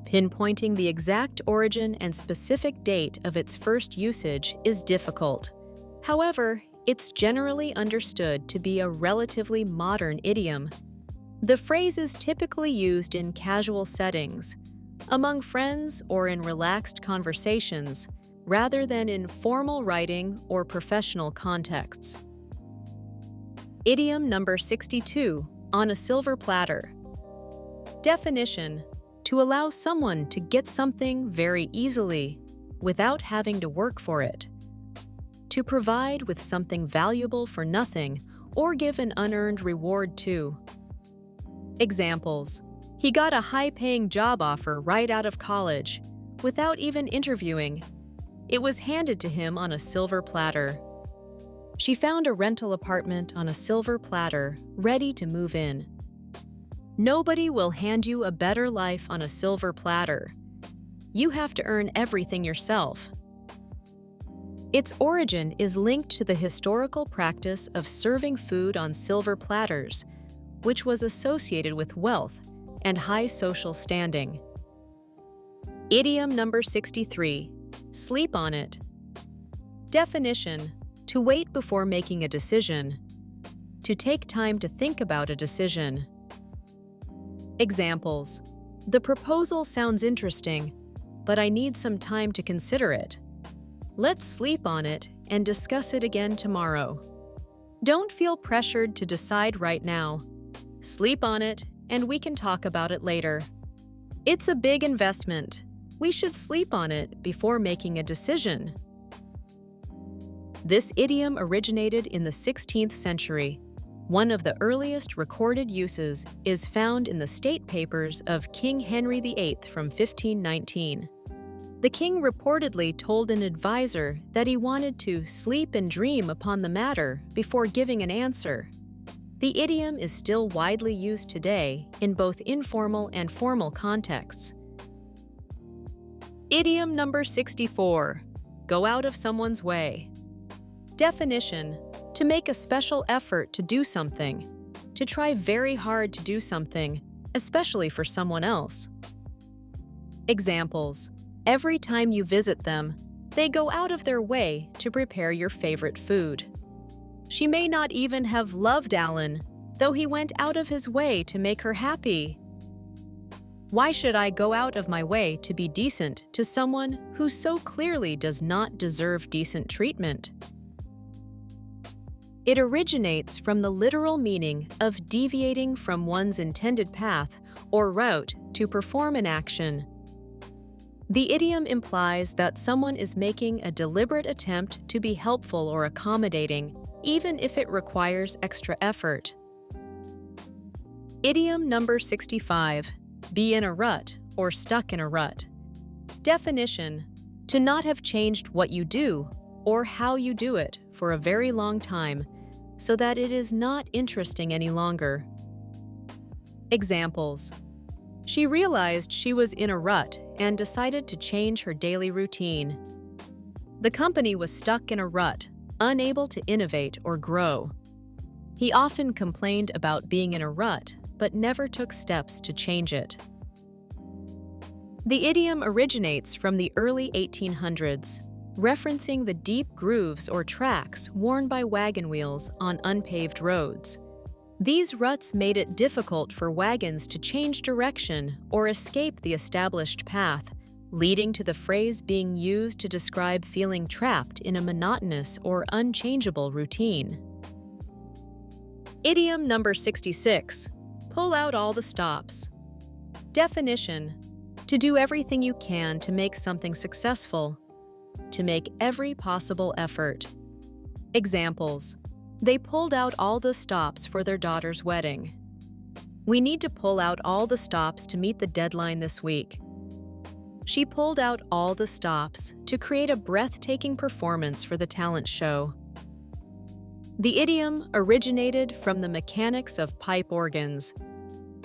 Pinpointing the exact origin and specific date of its first usage is difficult. However, it's generally understood to be a relatively modern idiom. The phrase is typically used in casual settings, among friends or in relaxed conversations, rather than in formal writing or professional contexts. Idiom number 62, on a silver platter. Definition: to allow someone to get something very easily, without having to work for it. To provide with something valuable for nothing, or give an unearned reward to. Examples: he got a high-paying job offer right out of college, without even interviewing. It was handed to him on a silver platter. She found a rental apartment on a silver platter, ready to move in. Nobody will hand you a better life on a silver platter. You have to earn everything yourself. Its origin is linked to the historical practice of serving food on silver platters, which was associated with wealth and high social standing. Idiom number 63, sleep on it. Definition: to wait before making a decision. To take time to think about a decision. Examples: the proposal sounds interesting, but I need some time to consider it. Let's sleep on it and discuss it again tomorrow. Don't feel pressured to decide right now. Sleep on it and we can talk about it later. It's a big investment. We should sleep on it before making a decision. This idiom originated in the 16th century. One of the earliest recorded uses is found in the state papers of King Henry VIII from 1519. The king reportedly told an advisor that he wanted to sleep and dream upon the matter before giving an answer. The idiom is still widely used today in both informal and formal contexts. Idiom number 64, go out of someone's way. Definition: to make a special effort to do something, to try very hard to do something, especially for someone else. Examples: every time you visit them, they go out of their way to prepare your favorite food. She may not even have loved Alan, though he went out of his way to make her happy. Why should I go out of my way to be decent to someone who so clearly does not deserve decent treatment? It originates from the literal meaning of deviating from one's intended path or route to perform an action. The idiom implies that someone is making a deliberate attempt to be helpful or accommodating, even if it requires extra effort. Idiom number 65, be in a rut or stuck in a rut. Definition: to not have changed what you do or how you do it for a very long time, so that it is not interesting any longer. Examples: she realized she was in a rut and decided to change her daily routine. The company was stuck in a rut, unable to innovate or grow. He often complained about being in a rut, but never took steps to change it. The idiom originates from the early 1800s, referencing the deep grooves or tracks worn by wagon wheels on unpaved roads. These ruts made it difficult for wagons to change direction or escape the established path, leading to the phrase being used to describe feeling trapped in a monotonous or unchangeable routine. Idiom number 66, pull out all the stops. Definition: to do everything you can to make something successful. To make every possible effort. Examples: they pulled out all the stops for their daughter's wedding. We need to pull out all the stops to meet the deadline this week. She pulled out all the stops to create a breathtaking performance for the talent show. The idiom originated from the mechanics of pipe organs.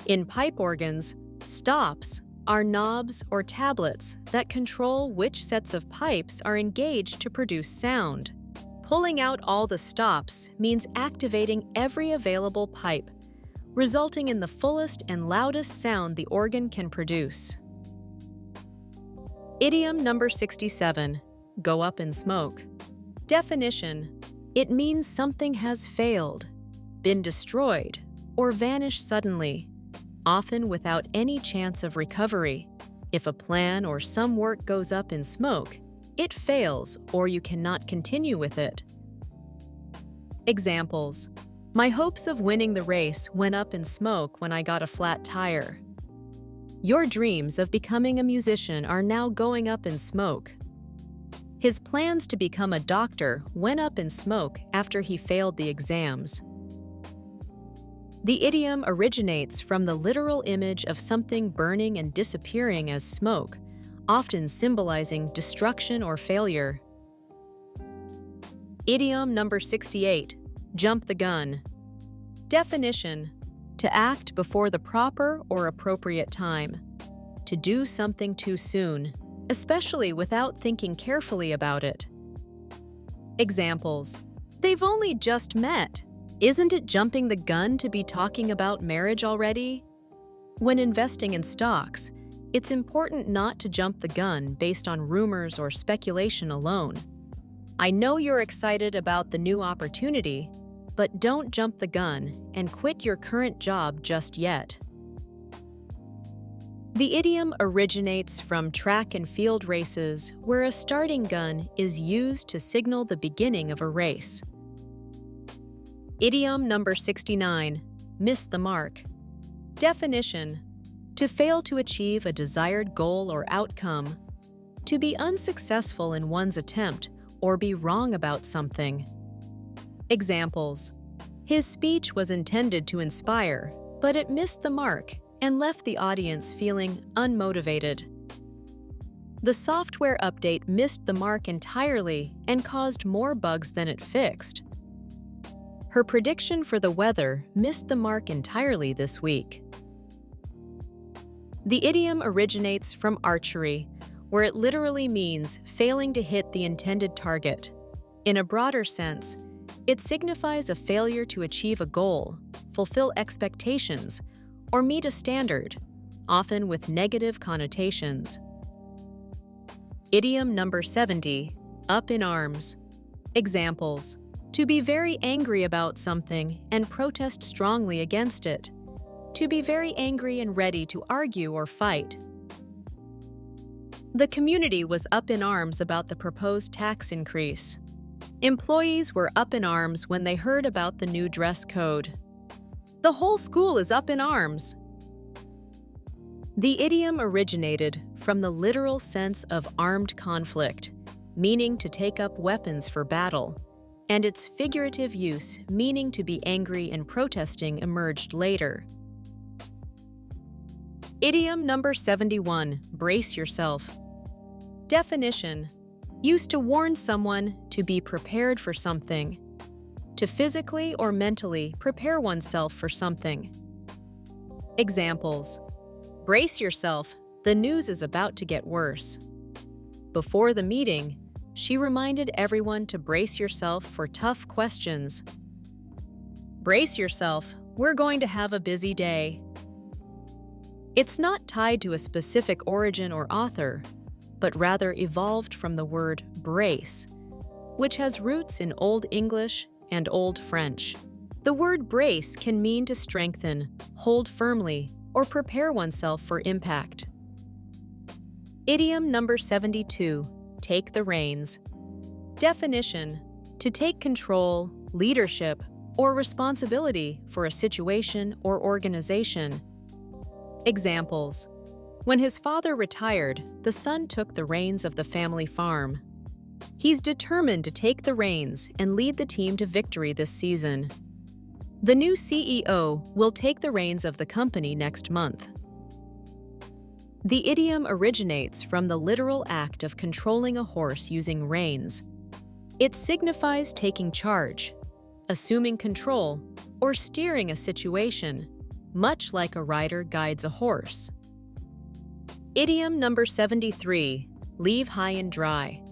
In pipe organs, stops are knobs or tablets that control which sets of pipes are engaged to produce sound. Pulling out all the stops means activating every available pipe, resulting in the fullest and loudest sound the organ can produce. Idiom number 67, go up in smoke. Definition: it means something has failed, been destroyed, or vanished suddenly, often without any chance of recovery. If a plan or some work goes up in smoke, it fails or you cannot continue with it. Examples: my hopes of winning the race went up in smoke when I got a flat tire. Your dreams of becoming a musician are now going up in smoke. His plans to become a doctor went up in smoke after he failed the exams. The idiom originates from the literal image of something burning and disappearing as smoke, often symbolizing destruction or failure. Idiom number 68, jump the gun. Definition: to act before the proper or appropriate time. To do something too soon, especially without thinking carefully about it. Examples: they've only just met. Isn't it jumping the gun to be talking about marriage already? When investing in stocks, it's important not to jump the gun based on rumors or speculation alone. I know you're excited about the new opportunity, but don't jump the gun and quit your current job just yet. The idiom originates from track and field races where a starting gun is used to signal the beginning of a race. Idiom number 69, miss the mark. Definition: to fail to achieve a desired goal or outcome. To be unsuccessful in one's attempt or be wrong about something. Examples: his speech was intended to inspire, but it missed the mark and left the audience feeling unmotivated. The software update missed the mark entirely and caused more bugs than it fixed. Her prediction for the weather missed the mark entirely this week. The idiom originates from archery, where it literally means failing to hit the intended target. In a broader sense, it signifies a failure to achieve a goal, fulfill expectations, or meet a standard, often with negative connotations. Idiom number 70, up in arms. Examples: to be very angry about something and protest strongly against it. To be very angry and ready to argue or fight. The community was up in arms about the proposed tax increase. Employees were up in arms when they heard about the new dress code. The whole school is up in arms. The idiom originated from the literal sense of armed conflict, meaning to take up weapons for battle, and its figurative use, meaning to be angry and protesting, emerged later. Idiom number 71, brace yourself. Definition: used to warn someone to be prepared for something. To physically or mentally prepare oneself for something. Examples: brace yourself, the news is about to get worse. Before the meeting, she reminded everyone to brace yourself for tough questions. Brace yourself, we're going to have a busy day. It's not tied to a specific origin or author, but rather evolved from the word brace, which has roots in Old English and Old French. The word brace can mean to strengthen, hold firmly, or prepare oneself for impact. Idiom number 72, take the reins. Definition: to take control, leadership, or responsibility for a situation or organization. Examples: when his father retired, the son took the reins of the family farm. He's determined to take the reins and lead the team to victory this season. The new CEO will take the reins of the company next month. The idiom originates from the literal act of controlling a horse using reins. It signifies taking charge, assuming control, or steering a situation, much like a rider guides a horse. Idiom number 73, leave high and dry.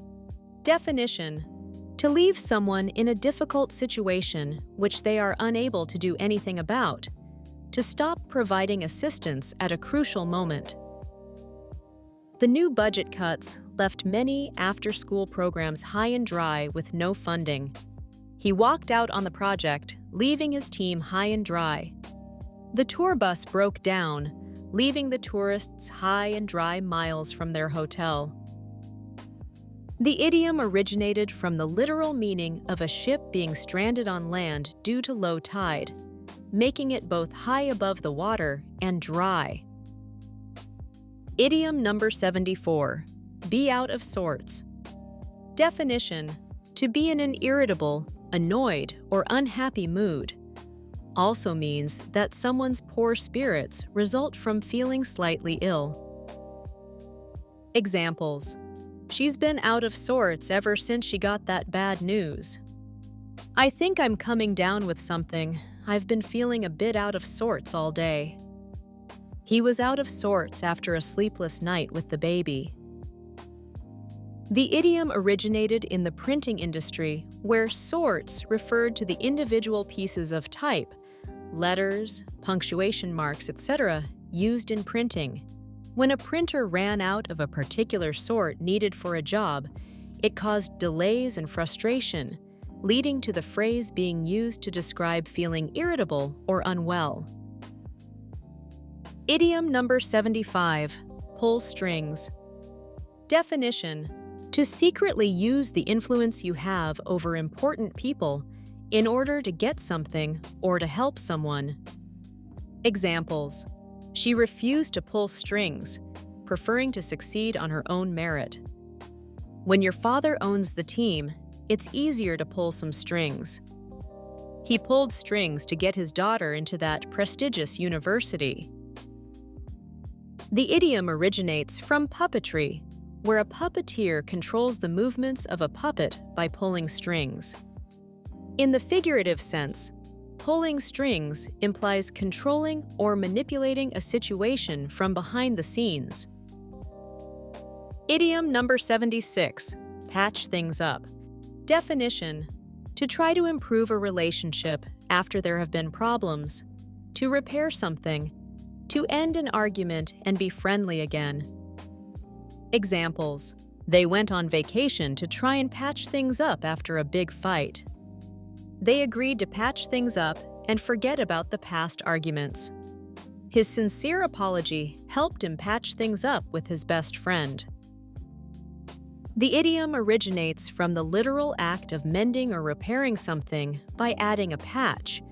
Definition: To leave someone in a difficult situation which they are unable to do anything about. To stop providing assistance at a crucial moment. The new budget cuts left many after-school programs high and dry with no funding. He walked out on the project, leaving his team high and dry. The tour bus broke down, leaving the tourists high and dry miles from their hotel. The idiom originated from the literal meaning of a ship being stranded on land due to low tide, making it both high above the water and dry. Idiom number 74, be out of sorts. Definition: to be in an irritable, annoyed, or unhappy mood. Also means that someone's poor spirits result from feeling slightly ill. Examples: she's been out of sorts ever since she got that bad news. I think I'm coming down with something. I've been feeling a bit out of sorts all day. He was out of sorts after a sleepless night with the baby. The idiom originated in the printing industry, where sorts referred to the individual pieces of type, letters, punctuation marks, etc., used in printing. When a printer ran out of a particular sort needed for a job, it caused delays and frustration, leading to the phrase being used to describe feeling irritable or unwell. Idiom number 75, pull strings. Definition: to secretly use the influence you have over important people in order to get something or to help someone. Examples: she refused to pull strings, preferring to succeed on her own merit. When your father owns the team, it's easier to pull some strings. He pulled strings to get his daughter into that prestigious university. The idiom originates from puppetry, where a puppeteer controls the movements of a puppet by pulling strings. In the figurative sense, pulling strings implies controlling or manipulating a situation from behind the scenes. Idiom number 76, patch things up. Definition: to try to improve a relationship after there have been problems, to repair something, to end an argument and be friendly again. Examples: they went on vacation to try and patch things up after a big fight. They agreed to patch things up and forget about the past arguments. His sincere apology helped him patch things up with his best friend. The idiom originates from the literal act of mending or repairing something by adding a patch,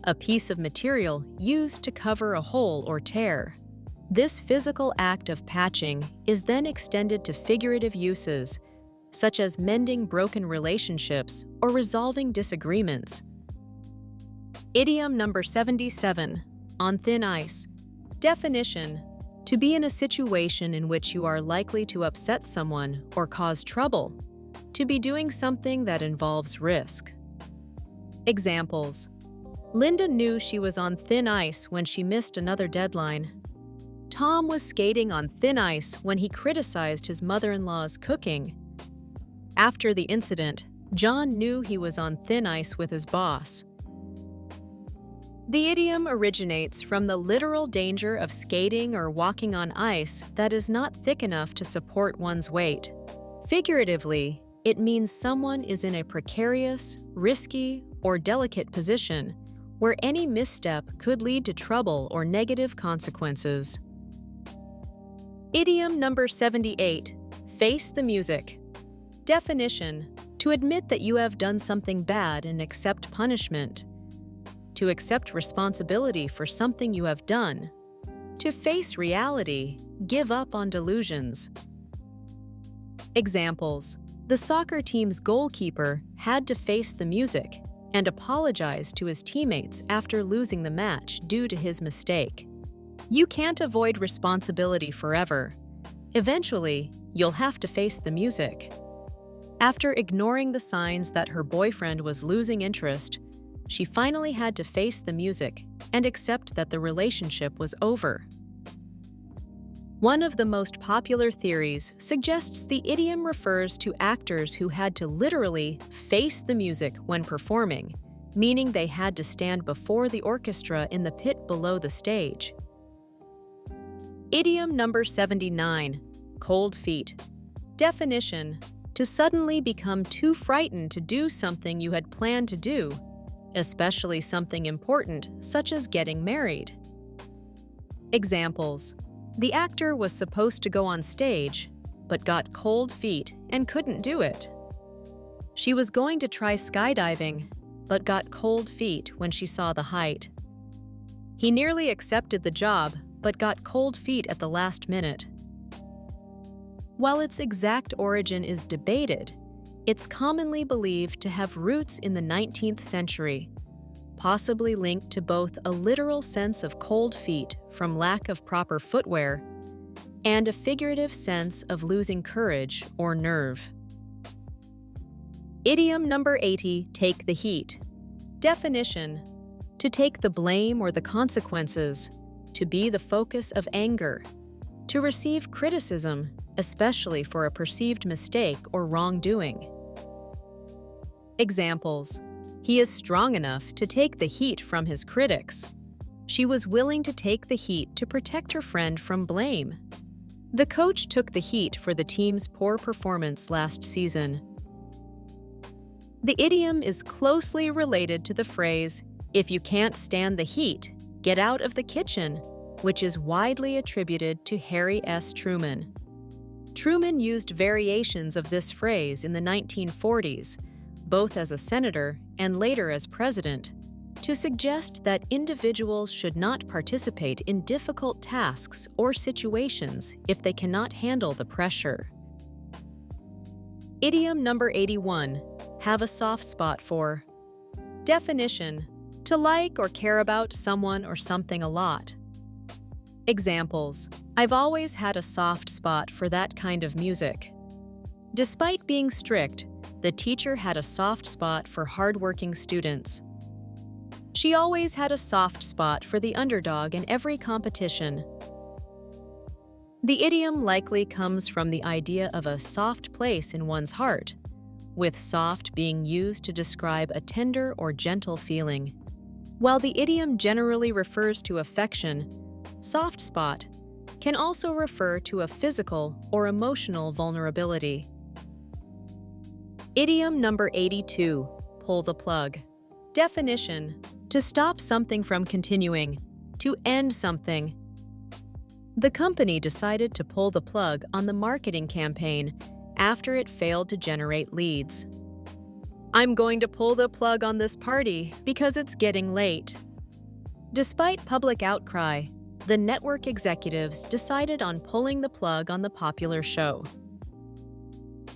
a piece of material used to cover a hole or tear. This physical act of patching is then extended to figurative uses, such as mending broken relationships or resolving disagreements. Idiom number 77, on thin ice. Definition: to be in a situation in which you are likely to upset someone or cause trouble, to be doing something that involves risk. Examples: Linda knew she was on thin ice when she missed another deadline. Tom was skating on thin ice when he criticized his mother-in-law's cooking. After the incident, John knew he was on thin ice with his boss. The idiom originates from the literal danger of skating or walking on ice that is not thick enough to support one's weight. Figuratively, it means someone is in a precarious, risky, or delicate position where any misstep could lead to trouble or negative consequences. Idiom number 78, face the music. Definition: to admit that you have done something bad and accept punishment. To accept responsibility for something you have done. To face reality, give up on delusions. Examples: the soccer team's goalkeeper had to face the music and apologize to his teammates after losing the match due to his mistake. You can't avoid responsibility forever. Eventually, you'll have to face the music. After ignoring the signs that her boyfriend was losing interest, she finally had to face the music and accept that the relationship was over. One of the most popular theories suggests the idiom refers to actors who had to literally face the music when performing, meaning they had to stand before the orchestra in the pit below the stage. Idiom number 79, cold feet. Definition: to suddenly become too frightened to do something you had planned to do, especially something important such as getting married. Examples: the actor was supposed to go on stage, but got cold feet and couldn't do it. She was going to try skydiving, but got cold feet when she saw the height. He nearly accepted the job, but got cold feet at the last minute. While its exact origin is debated, it's commonly believed to have roots in the 19th century, possibly linked to both a literal sense of cold feet from lack of proper footwear and a figurative sense of losing courage or nerve. Idiom number 80, take the heat. Definition: to take the blame or the consequences, to be the focus of anger, to receive criticism, especially for a perceived mistake or wrongdoing. Examples: he is strong enough to take the heat from his critics. She was willing to take the heat to protect her friend from blame. The coach took the heat for the team's poor performance last season. The idiom is closely related to the phrase, "If you can't stand the heat, get out of the kitchen," which is widely attributed to Harry S. Truman. Truman used variations of this phrase in the 1940s, both as a senator and later as president, to suggest that individuals should not participate in difficult tasks or situations if they cannot handle the pressure. Idiom number 81, have a soft spot for. Definition: to like or care about someone or something a lot. Examples: I've always had a soft spot for that kind of music. Despite being strict, the teacher had a soft spot for hardworking students. She always had a soft spot for the underdog in every competition. The idiom likely comes from the idea of a soft place in one's heart, with soft being used to describe a tender or gentle feeling. While the idiom generally refers to affection, soft spot can also refer to a physical or emotional vulnerability. Idiom number 82, pull the plug. Definition: to stop something from continuing, to end something. The company decided to pull the plug on the marketing campaign after it failed to generate leads. I'm going to pull the plug on this party because it's getting late. Despite public outcry, the network executives decided on pulling the plug on the popular show.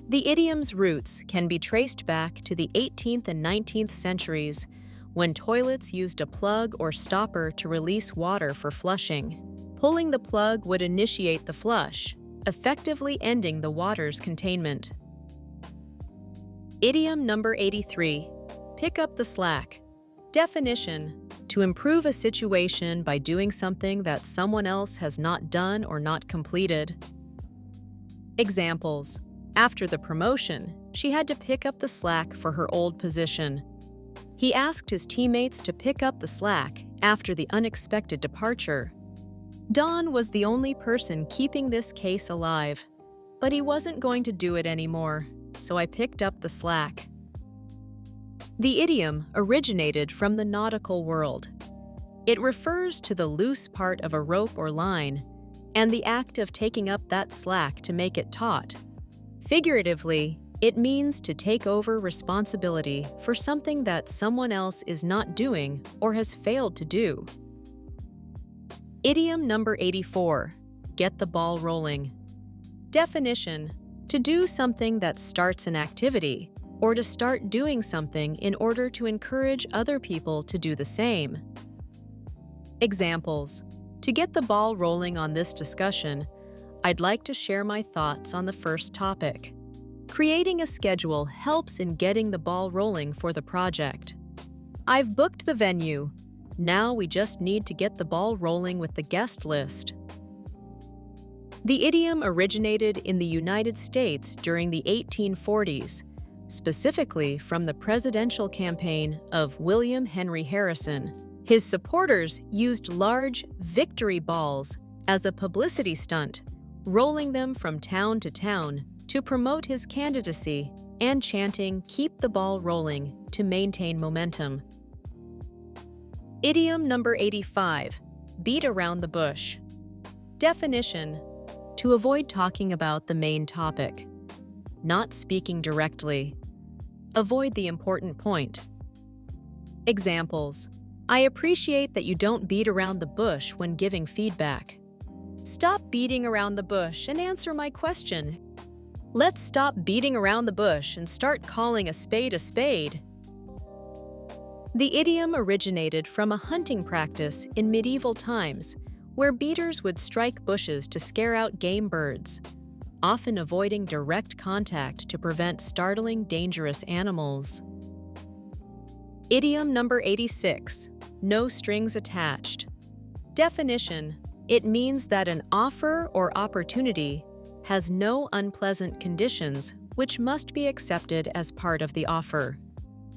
The idiom's roots can be traced back to the 18th and 19th centuries, when toilets used a plug or stopper to release water for flushing. Pulling the plug would initiate the flush, effectively ending the water's containment. Idiom number 83, pick up the slack. Definition: to improve a situation by doing something that someone else has not done or not completed. Examples: after the promotion, she had to pick up the slack for her old position. He asked his teammates to pick up the slack after the unexpected departure. Don was the only person keeping this case alive, but he wasn't going to do it anymore, so I picked up the slack. The idiom originated from the nautical world. It refers to the loose part of a rope or line and the act of taking up that slack to make it taut. Figuratively, it means to take over responsibility for something that someone else is not doing or has failed to do. Idiom number 84, get the ball rolling. Definition: to do something that starts an activity, or to start doing something in order to encourage other people to do the same. Examples: to get the ball rolling on this discussion, I'd like to share my thoughts on the first topic. Creating a schedule helps in getting the ball rolling for the project. I've booked the venue. Now we just need to get the ball rolling with the guest list. The idiom originated in the United States during the 1840s, specifically from the presidential campaign of William Henry Harrison. His supporters used large victory balls as a publicity stunt, rolling them from town to town to promote his candidacy and chanting "Keep the ball rolling" to maintain momentum. Idiom number 85, beat around the bush. Definition: to avoid talking about the main topic. Not speaking directly. Avoid the important point. Examples: I appreciate that you don't beat around the bush when giving feedback. Stop beating around the bush and answer my question. Let's stop beating around the bush and start calling a spade a spade. The idiom originated from a hunting practice in medieval times, where beaters would strike bushes to scare out game birds, often avoiding direct contact to prevent startling dangerous animals. Idiom number 86, no strings attached. Definition: it means that an offer or opportunity has no unpleasant conditions which must be accepted as part of the offer.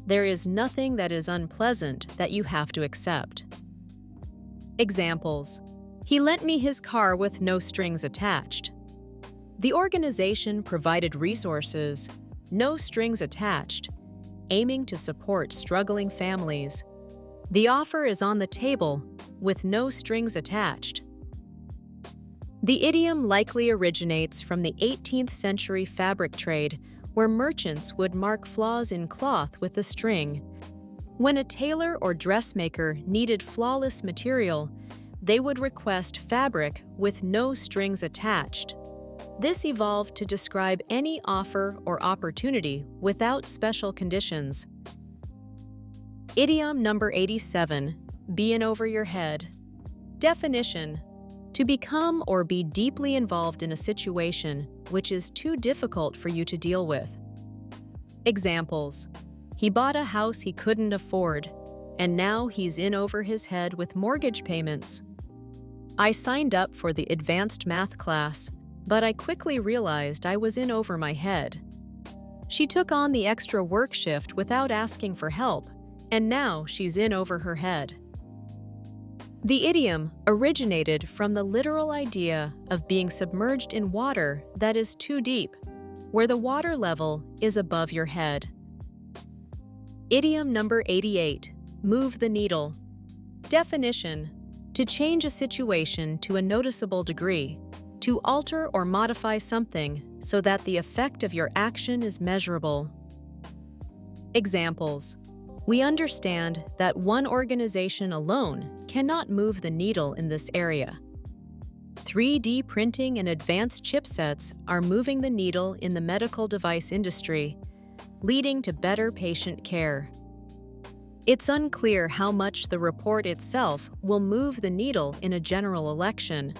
There is nothing that is unpleasant that you have to accept. Examples: he lent me his car with no strings attached. The organization provided resources, no strings attached, aiming to support struggling families. The offer is on the table with no strings attached. The idiom likely originates from the 18th century fabric trade, where merchants would mark flaws in cloth with a string. When a tailor or dressmaker needed flawless material, they would request fabric with no strings attached. This evolved to describe any offer or opportunity without special conditions. Idiom number 87, be in over your head. Definition: to become or be deeply involved in a situation which is too difficult for you to deal with. Examples: he bought a house he couldn't afford, and now he's in over his head with mortgage payments. I signed up for the advanced math class, but I quickly realized I was in over my head. She took on the extra work shift without asking for help, and now she's in over her head. The idiom originated from the literal idea of being submerged in water that is too deep, where the water level is above your head. Idiom number 88, move the needle. Definition: to change a situation to a noticeable degree, to alter or modify something so that the effect of your action is measurable. Examples: we understand that one organization alone cannot move the needle in this area. 3D printing and advanced chipsets are moving the needle in the medical device industry, leading to better patient care. It's unclear how much the report itself will move the needle in a general election.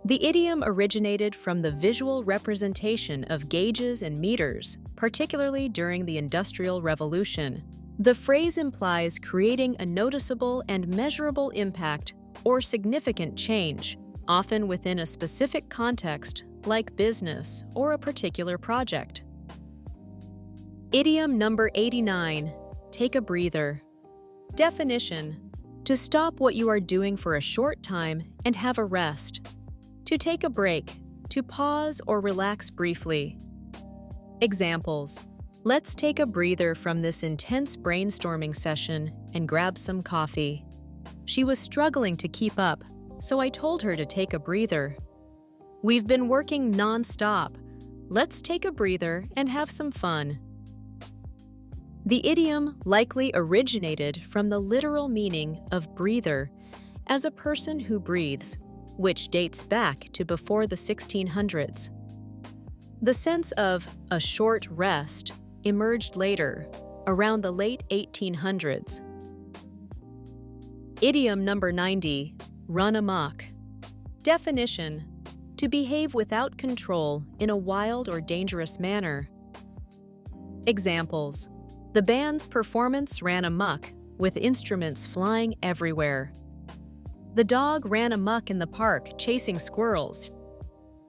The idiom originated from the visual representation of gauges and meters, particularly during the Industrial Revolution. The phrase implies creating a noticeable and measurable impact or significant change, often within a specific context, like business or a particular project. Idiom number 89, take a breather. Definition: to stop what you are doing for a short time and have a rest. To take a break, to pause or relax briefly. Examples: let's take a breather from this intense brainstorming session and grab some coffee. She was struggling to keep up, so I told her to take a breather. We've been working non-stop. Let's take a breather and have some fun. The idiom likely originated from the literal meaning of breather as a person who breathes, which dates back to before the 1600s. The sense of a short rest emerged later, around the late 1800s. Idiom number 90, run amok. Definition: to behave without control in a wild or dangerous manner. Examples: the band's performance ran amok, with instruments flying everywhere. The dog ran amok in the park chasing squirrels.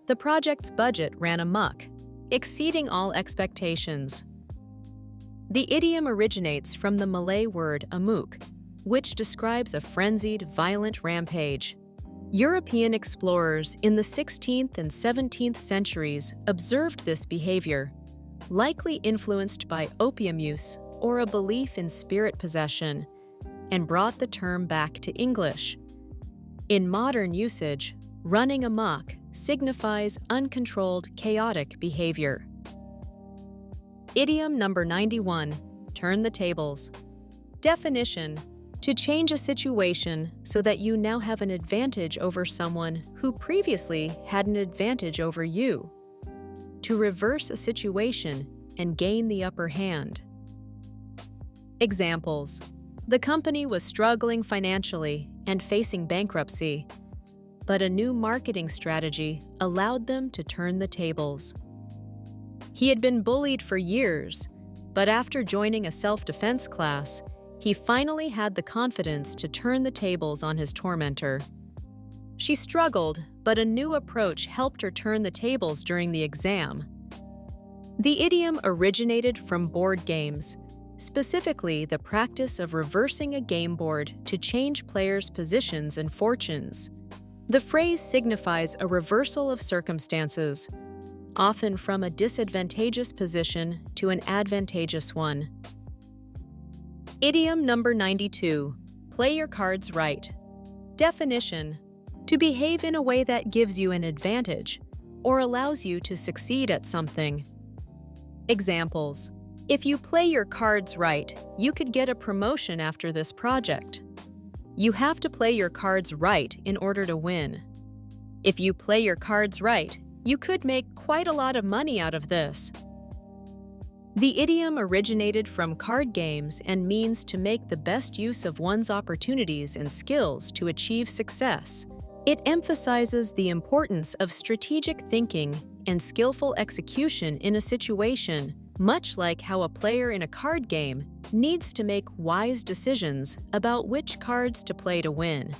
The project's budget ran amok, exceeding all expectations. The idiom originates from the Malay word amok, which describes a frenzied, violent rampage. European explorers in the 16th and 17th centuries observed this behavior, likely influenced by opium use or a belief in spirit possession, and brought the term back to English. In modern usage, running amok signifies uncontrolled, chaotic behavior. Idiom number 91, turn the tables. Definition: to change a situation so that you now have an advantage over someone who previously had an advantage over you. To reverse a situation and gain the upper hand. Examples: the company was struggling financially and facing bankruptcy, but a new marketing strategy allowed them to turn the tables. He had been bullied for years, but after joining a self-defense class, he finally had the confidence to turn the tables on his tormentor. She struggled, but a new approach helped her turn the tables during the exam. The idiom originated from board games, specifically the practice of reversing a game board to change players' positions and fortunes. The phrase signifies a reversal of circumstances, often from a disadvantageous position to an advantageous one. Idiom number 92, play your cards right. Definition: to behave in a way that gives you an advantage or allows you to succeed at something. Examples: if you play your cards right, you could get a promotion after this project. You have to play your cards right in order to win. If you play your cards right, you could make quite a lot of money out of this. The idiom originated from card games and means to make the best use of one's opportunities and skills to achieve success. It emphasizes the importance of strategic thinking and skillful execution in a situation, much like how a player in a card game needs to make wise decisions about which cards to play to win.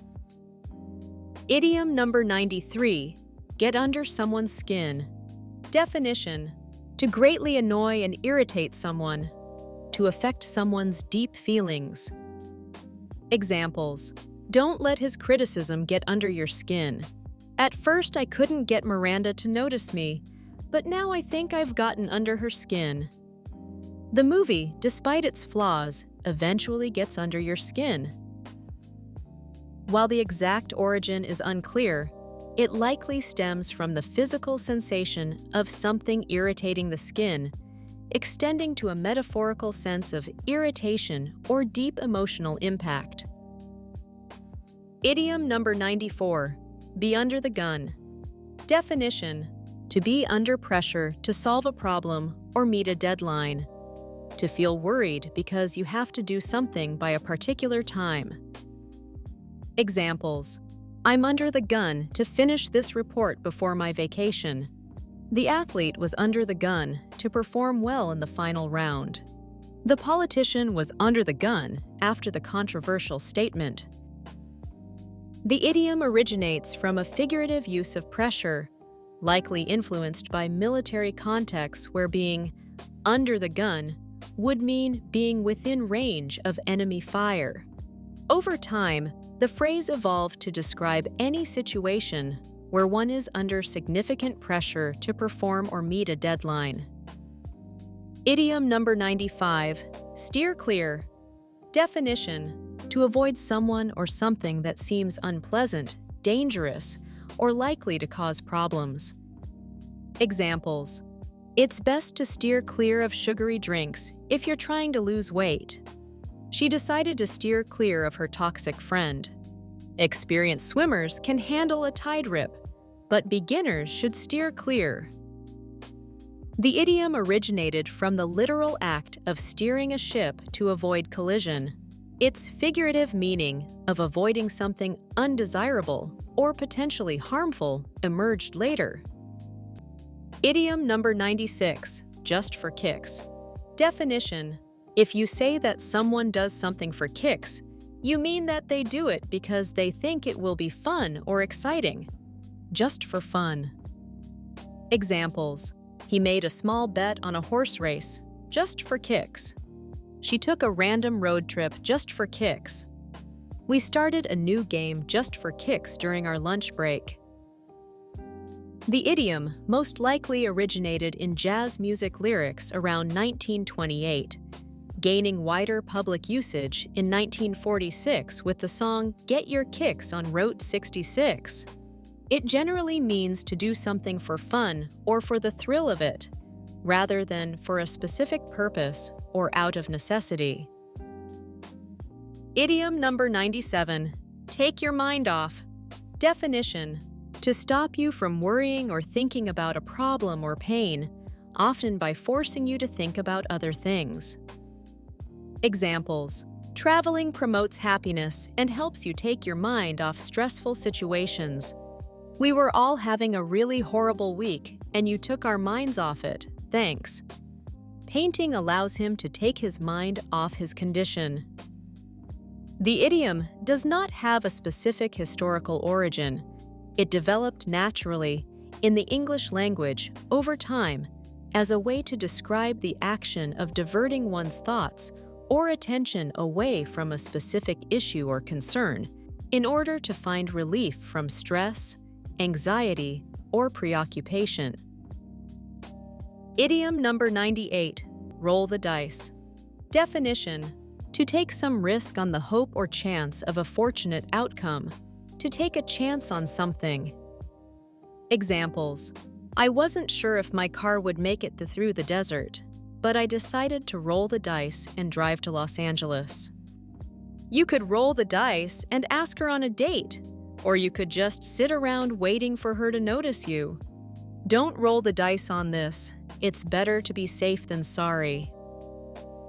Idiom number 93, get under someone's skin. Definition: to greatly annoy and irritate someone, to affect someone's deep feelings. Examples: don't let his criticism get under your skin. At first I couldn't get Miranda to notice me, but now I think I've gotten under her skin. The movie, despite its flaws, eventually gets under your skin. While the exact origin is unclear, it likely stems from the physical sensation of something irritating the skin, extending to a metaphorical sense of irritation or deep emotional impact. Idiom number 94, be under the gun. Definition: to be under pressure to solve a problem or meet a deadline. To feel worried because you have to do something by a particular time. Examples: I'm under the gun to finish this report before my vacation. The athlete was under the gun to perform well in the final round. The politician was under the gun after the controversial statement. The idiom originates from a figurative use of pressure, likely influenced by military contexts where being under the gun would mean being within range of enemy fire. Over time, the phrase evolved to describe any situation where one is under significant pressure to perform or meet a deadline. Idiom number 95, steer clear. Definition: to avoid someone or something that seems unpleasant, dangerous, or likely to cause problems. Examples: it's best to steer clear of sugary drinks if you're trying to lose weight. She decided to steer clear of her toxic friend. Experienced swimmers can handle a tide rip, but beginners should steer clear. The idiom originated from the literal act of steering a ship to avoid collision. Its figurative meaning of avoiding something undesirable or potentially harmful emerged later. Idiom number 96, just for kicks. Definition: if you say that someone does something for kicks, You mean that they do it because they think it will be fun or exciting. Just for fun. Examples. He made a small bet on a horse race, just for kicks. She took a random road trip just for kicks. We started a new game just for kicks during our lunch break. The idiom most likely originated in jazz music lyrics around 1928, gaining wider public usage in 1946 with the song Get Your Kicks on Route 66. It generally means to do something for fun or for the thrill of it, rather than for a specific purpose or out of necessity. Idiom number 97, take your mind off. Definition: to stop you from worrying or thinking about a problem or pain, often by forcing you to think about other things. Examples. Traveling promotes happiness and helps you take your mind off stressful situations. We were all having a really horrible week, and you took our minds off it. Thanks. Painting allows him to take his mind off his condition. The idiom does not have a specific historical origin. It developed naturally in the English language over time as a way to describe the action of diverting one's thoughts or attention away from a specific issue or concern in order to find relief from stress, anxiety, or preoccupation. Idiom number 98, roll the dice. Definition: to take some risk on the hope or chance of a fortunate outcome, to take a chance on something. Examples. I wasn't sure if my car would make it through the desert, but I decided to roll the dice and drive to Los Angeles. You could roll the dice and ask her on a date, or you could just sit around waiting for her to notice you. Don't roll the dice on this. It's better to be safe than sorry.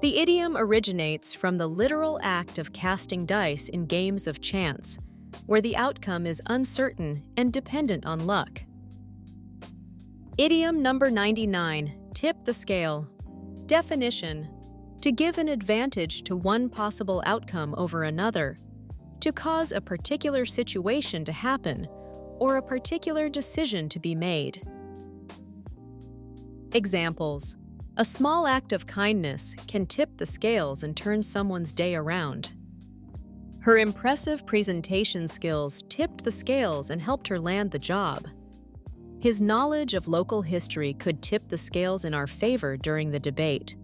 The idiom originates from the literal act of casting dice in games of chance, where the outcome is uncertain and dependent on luck. Idiom number 99, tip the scale. Definition: to give an advantage to one possible outcome over another, to cause a particular situation to happen, or a particular decision to be made. Examples. A small act of kindness can tip the scales and turn someone's day around. Her impressive presentation skills tipped the scales and helped her land the job. His knowledge of local history could tip the scales in our favor during the debate.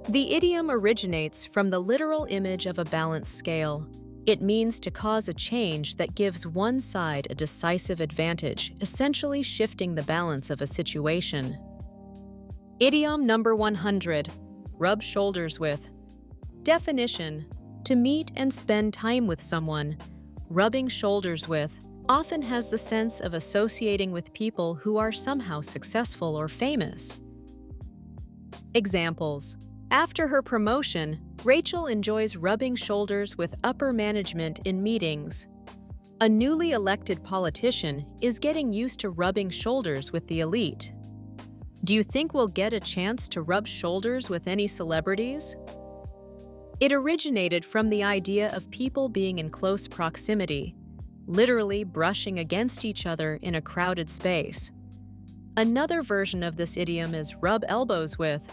The idiom originates from the literal image of a balanced scale. It means to cause a change that gives one side a decisive advantage, essentially shifting the balance of a situation. Idiom number 100, rub shoulders with. Definition: to meet and spend time with someone. Rubbing shoulders with often has the sense of associating with people who are somehow successful or famous. Examples. After her promotion, Rachel enjoys rubbing shoulders with upper management in meetings. A newly elected politician is getting used to rubbing shoulders with the elite. Do you think we'll get a chance to rub shoulders with any celebrities? It originated from the idea of people being in close proximity, literally brushing against each other in a crowded space. Another version of this idiom is rub elbows with.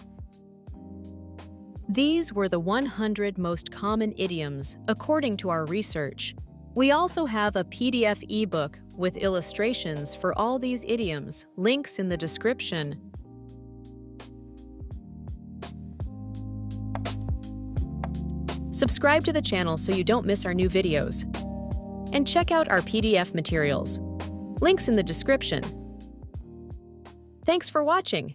These were the 100 most common idioms, according to our research. We also have a PDF ebook with illustrations for all these idioms, links in the description. Subscribe to the channel so you don't miss our new videos. And check out our PDF materials. Links in the description. Thanks for watching.